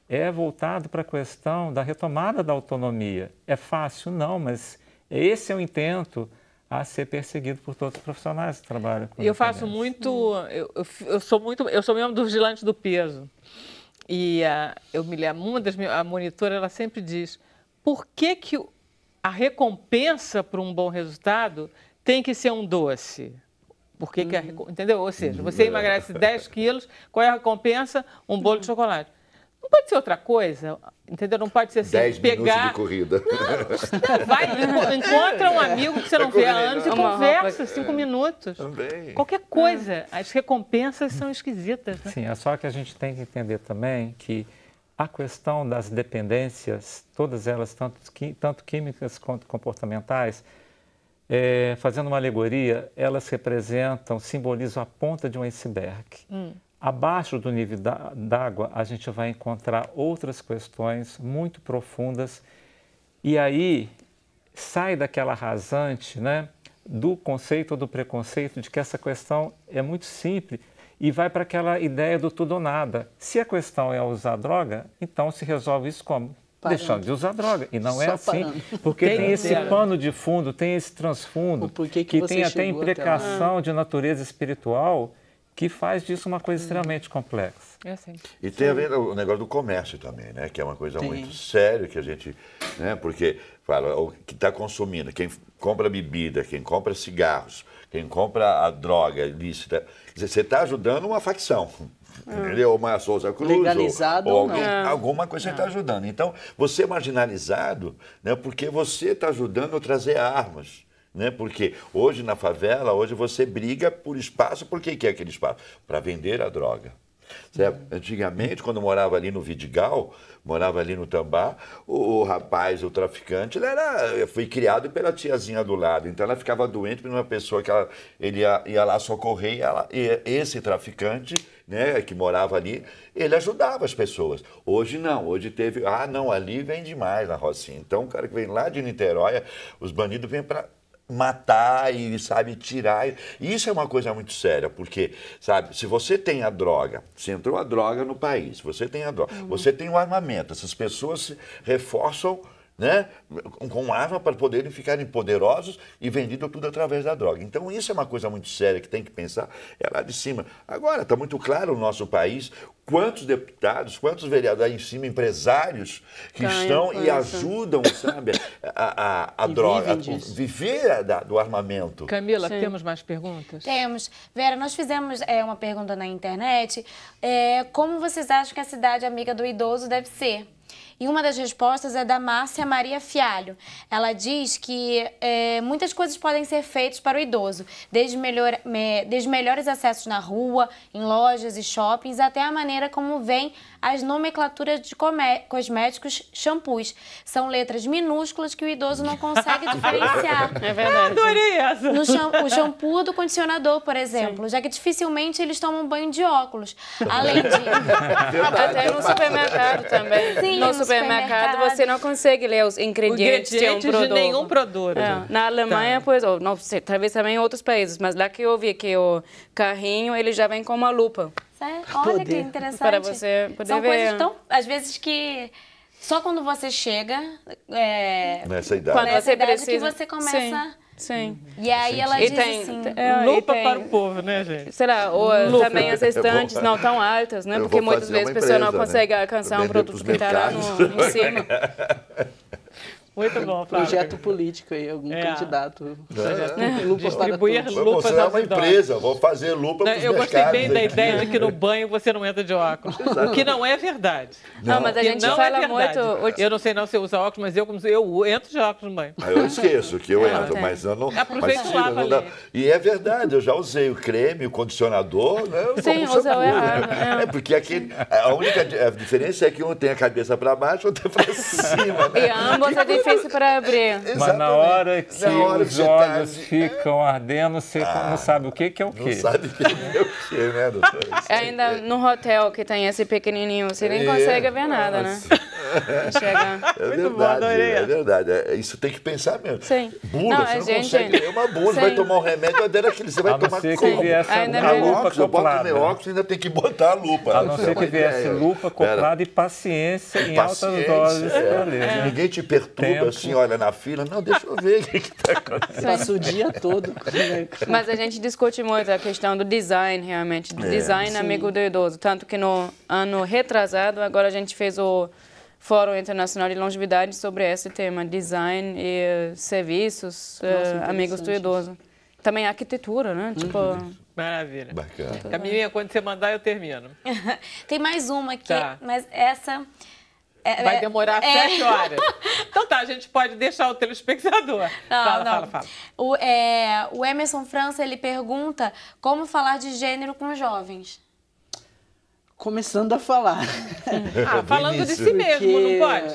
é voltado para a questão da retomada da autonomia. É fácil? Não, mas esse é o intento a ser perseguido por todos os profissionais que trabalham com Eu faço dependência. eu sou membro do Vigilante do Peso. E eu me lembro, a monitora, ela sempre diz, por que a recompensa para um bom resultado tem que ser um doce? Por que entendeu? Ou seja, você emagrece 10 quilos, qual é a recompensa? Um bolo de chocolate. Não pode ser outra coisa, entendeu? Não pode ser assim, 10 minutos pegar... de corrida. Vai, encontra um amigo que você não vê há anos e Uma conversa roupa- 5 minutos. Também. Qualquer coisa. As recompensas são esquisitas, né? Sim, é só que a gente tem que entender também que a questão das dependências, todas elas, tanto químicas quanto comportamentais, fazendo uma alegoria, elas representam, simbolizam a ponta de um iceberg. Abaixo do nível d'água, a gente vai encontrar outras questões muito profundas e aí sai daquela rasante, né, do conceito ou do preconceito de que essa questão é muito simples e vai para aquela ideia do tudo ou nada. Se a questão é usar droga, então se resolve isso como? Parando. Deixando de usar droga. E não é Só assim, parando. porque Quem tem esse dera. pano de fundo, tem esse transfundo, O porquê que que você tem até chegou até lá. implicação de natureza espiritual que faz disso uma coisa extremamente complexa. É assim. E tem a ver o negócio do comércio também, né? Que é uma coisa Tem. muito séria que a gente, né? Porque fala o que está consumindo, quem compra bebida, quem compra cigarros, quem compra a droga ilícita, quer dizer, você está ajudando uma facção. Entendeu? Uma Souza Cruz. Legalizado ou alguém, não. alguma coisa você está ajudando. Então, você é marginalizado, né? Porque você está ajudando a trazer armas. Né? Porque hoje na favela, hoje você briga por espaço. Por que é aquele espaço? Para vender a droga. Certo? Antigamente, quando eu morava ali no Vidigal, morava ali no Tambá, o rapaz, o traficante, foi criado pela tiazinha do lado. Então ela ficava doente por uma pessoa que ele ia lá socorrer e esse traficante, né, que morava ali, ele ajudava as pessoas. Hoje não, hoje teve, não, ali vem demais na Rocinha. Então o cara que vem lá de Niterói, os bandidos vêm para matar e, sabe, tirar. E isso é uma coisa muito séria, porque, sabe, se você tem a droga, se entrou a droga no país, você tem a droga, você tem o armamento, essas pessoas se reforçam, né, com arma para poderem ficarem poderosos e vendido tudo através da droga. Então isso é uma coisa muito séria que tem que pensar, é lá de cima. Agora, está muito claro no nosso país quantos deputados, quantos vereadores aí em cima, empresários que estão e ajudam, sabe, a droga, viver do armamento. Camila, temos mais perguntas? Temos. Vera, nós fizemos uma pergunta na internet. Como vocês acham que a cidade amiga do idoso deve ser? E uma das respostas é da Márcia Maria Fialho. Ela diz que muitas coisas podem ser feitas para o idoso, desde melhores acessos na rua, em lojas e shoppings, até a maneira como vem as nomenclaturas de cosméticos, shampoos. São letras minúsculas que o idoso não consegue diferenciar. É verdade. Adorei essa. O shampoo do condicionador, por exemplo, já que dificilmente eles tomam banho de óculos. Além de... Até no supermercado também. Sim, no supermercado você não consegue ler os ingredientes de um produto. De nenhum produto. Na Alemanha, pois, ou não sei, talvez também em outros países, mas lá que eu vi que o carrinho, ele já vem com uma lupa. Olha que interessante. Para você poder São ver. coisas tão, às vezes, que só quando você chega... nessa idade. Quando nessa você idade precisa. que você começa... Sim. E aí ela diz assim... Lupa para o povo, né, gente? Sei lá, ou também as estantes não tão altas, né? Porque muitas vezes a pessoa não consegue alcançar um produto que está lá em cima. Muito bom, Flávio. Projeto político aí, algum candidato. Distribuir Vou lupas mostrar aos uma idosos. empresa, vou fazer lupa para os Eu mercados. gostei bem da ideia de que no banho você não entra de óculos. O que não é verdade. Não, mas a gente fala muito... Eu não sei não se eu uso óculos, mas eu entro de óculos no banho. Eu esqueço que eu entro, mas eu não... Aproveita e lava ali. E é verdade, eu já usei o creme, o condicionador, né? Sim, usou errado. Porque a única diferença é que um tem a cabeça para baixo, outro para cima. Né? E ambos é difícil para abrir. Mas na hora que os você olhos ficam ardendo, você não sabe o que é o quê. Não sabe o que é o quê, né, doutora? Ainda no hotel que tem esse pequenininho, você nem consegue ver nada, né? Chega. É verdade, é verdade. Isso tem que pensar mesmo. Sim. Bula, Não, você a não gente... consegue ler uma bula, vai tomar um remédio, você vai tomar que como? viesse a lupa Eu boto acoplada. meu óculos e ainda tem que botar a lupa. A não ser que viesse lupa acoplada e paciência em altas doses para ler. Ninguém te perturba assim, olha, na fila. Não, deixa eu ver o que está acontecendo. Passa o dia todo. Mas a gente discute muito a questão do design, realmente. Do design amigo do idoso. Tanto que no ano retrasado, agora a gente fez o Fórum Internacional de Longevidade sobre esse tema, design e serviços amigos do idoso. Também arquitetura, né? Tipo... Maravilha. Bacana. Camilinha, quando você mandar, eu termino. Tem mais uma aqui, Tá. mas essa... Vai demorar 7 horas. Então tá, a gente pode deixar o telespectador. Fala. O Emerson França, ele pergunta como falar de gênero com os jovens. Começando a falar. Falando de si mesmo, não pode?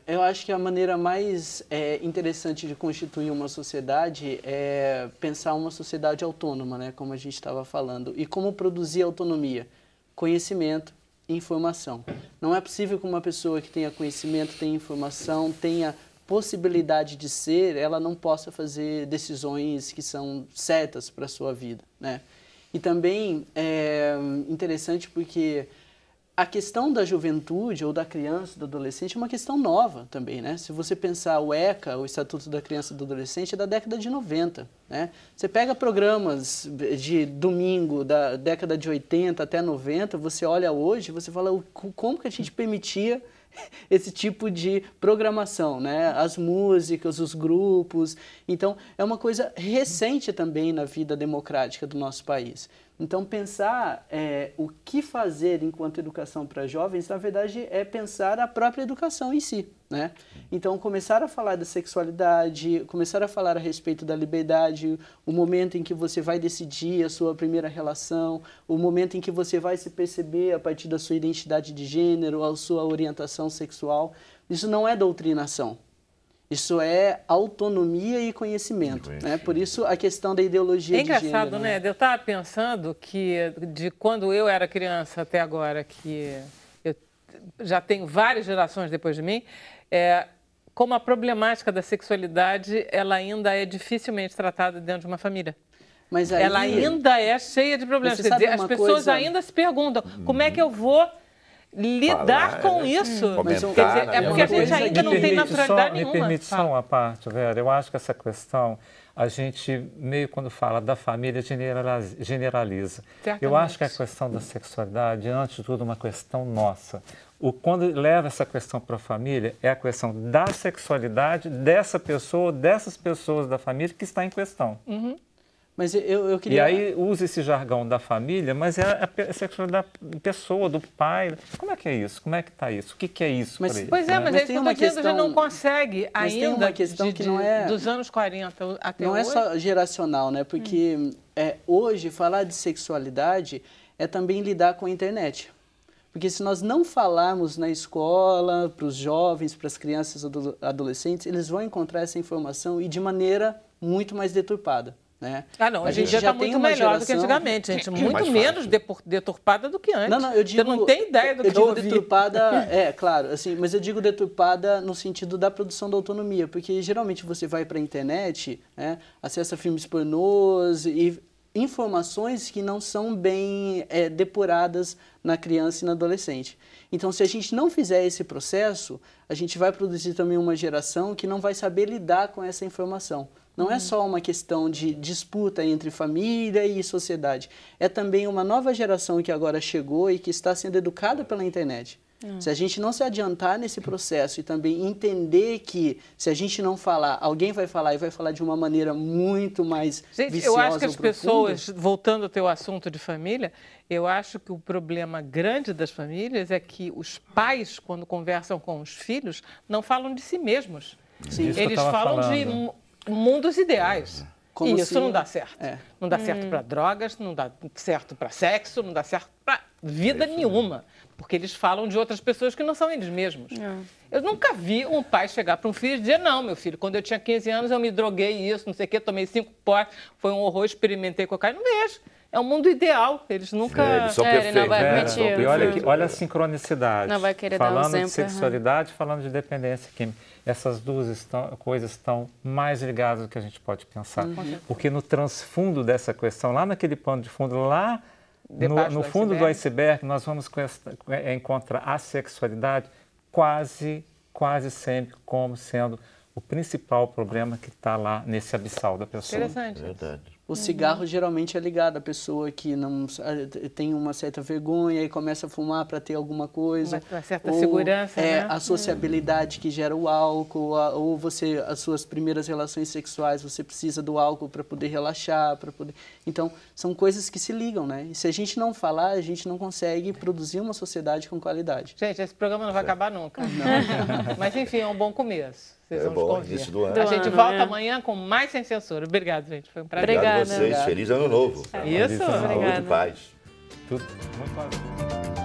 Eu acho que a maneira mais interessante de constituir uma sociedade é pensar uma sociedade autônoma, né, como a gente estava falando. E como produzir autonomia? Conhecimento e informação. Não é possível que uma pessoa que tenha conhecimento, tenha informação, tenha possibilidade de ser, ela não possa fazer decisões que são certas para a sua vida, né? E também é interessante porque a questão da juventude ou da criança, do adolescente, é uma questão nova também, né? Se você pensar o ECA, o Estatuto da Criança e do Adolescente, é da década de 90, né? Você pega programas de domingo, da década de 80 até 90, você olha hoje, você fala como que a gente permitia esse tipo de programação, né? As músicas, os grupos. Então, é uma coisa recente também na vida democrática do nosso país. Então, pensar o que fazer enquanto educação para jovens, na verdade, é pensar a própria educação em si, né? Então, começar a falar da sexualidade, começar a falar a respeito da liberdade, o momento em que você vai decidir a sua primeira relação, o momento em que você vai se perceber a partir da sua identidade de gênero, a sua orientação sexual. Isso não é doutrinação. Isso é autonomia e conhecimento, né? Por isso a questão da ideologia de gênero. É engraçado, né? Eu estava pensando que de quando eu era criança até agora, que eu já tenho várias gerações depois de mim, como a problemática da sexualidade, ela ainda é dificilmente tratada dentro de uma família. Mas aí, ela ainda é cheia de problemas. Quer dizer, as pessoas ainda se perguntam, como é que eu vou lidar com isso? Mas, quer dizer, é porque a gente ainda não tem naturalidade nenhuma. Me permite só uma parte, Vera. Eu acho que essa questão, a gente meio quando fala da família generaliza. Certamente. Eu acho que a questão da sexualidade, antes de tudo, uma questão nossa. Quando leva essa questão para a família, é a questão da sexualidade dessa pessoa, dessas pessoas da família que está em questão. Uhum. Mas eu queria... E aí usa esse jargão da família, mas é a sexualidade da pessoa, do pai. Como é que é isso? Como é que está isso? O que é isso para ele? Pois é, mas é isso que eu estou dizendo, a gente não consegue ainda, tem uma questão que não é... dos anos 40 até não hoje. É só geracional, né? Porque hoje falar de sexualidade é também lidar com a internet. Porque se nós não falarmos na escola, para os jovens, para as crianças e adolescentes, eles vão encontrar essa informação e de maneira muito mais deturpada. Né? Ah, não, hoje em dia está muito melhor do que antigamente, gente. Muito menos deturpada do que antes. Não, eu digo, você não tem ideia do que eu digo deturpada, claro, assim, mas eu digo deturpada no sentido da produção da autonomia, porque geralmente você vai para a internet, né, acessa filmes pornôs e informações que não são bem depuradas na criança e no adolescente. Então, se a gente não fizer esse processo, a gente vai produzir também uma geração que não vai saber lidar com essa informação. Não é só uma questão de disputa entre família e sociedade. É também uma nova geração que agora chegou e que está sendo educada pela internet. Se a gente não se adiantar nesse processo e também entender que se a gente não falar, alguém vai falar e vai falar de uma maneira muito mais viciosa. Eu acho que as pessoas, voltando ao teu assunto de família, eu acho que o problema grande das famílias é que os pais, quando conversam com os filhos, não falam de si mesmos. Sim. Eles falam de mundos ideais. Como e isso não dá certo. É. Não dá certo para drogas, não dá certo para sexo, não dá certo para vida nenhuma. Porque eles falam de outras pessoas que não são eles mesmos. Eu nunca vi um pai chegar para um filho e dizer, não, meu filho, quando eu tinha 15 anos eu me droguei isso, não sei o quê, tomei 5 potes, foi um horror, experimentei cocaína. Não vejo. É um mundo ideal. Eles nunca... Eles são perfeitos. Ele não vai admitir. E olha a sincronicidade. Não vai querer dar um falando exemplo, de sexualidade, falando de dependência química. Essas duas coisas estão mais ligadas do que a gente pode pensar. Porque no transfundo dessa questão, lá naquele pano de fundo, lá no fundo do iceberg, nós vamos encontrar a sexualidade quase sempre como sendo o principal problema que está lá nesse abissal da pessoa. Interessante. Verdade. O cigarro geralmente é ligado à pessoa que não tem uma certa vergonha e começa a fumar para ter alguma coisa. Uma certa segurança, né? A sociabilidade que gera o álcool, ou as suas primeiras relações sexuais, você precisa do álcool para poder relaxar, para poder... Então, são coisas que se ligam, né? E se a gente não falar, a gente não consegue produzir uma sociedade com qualidade. Gente, esse programa não vai acabar nunca. Não. Mas, enfim, é um bom começo. Vocês vão bom, desconfiar. início do ano. A gente volta amanhã com mais Sem Censura. Obrigado, gente. Foi um prazer. Obrigado a vocês. Feliz ano novo. Isso. Saúde e paz. Tudo muito bom.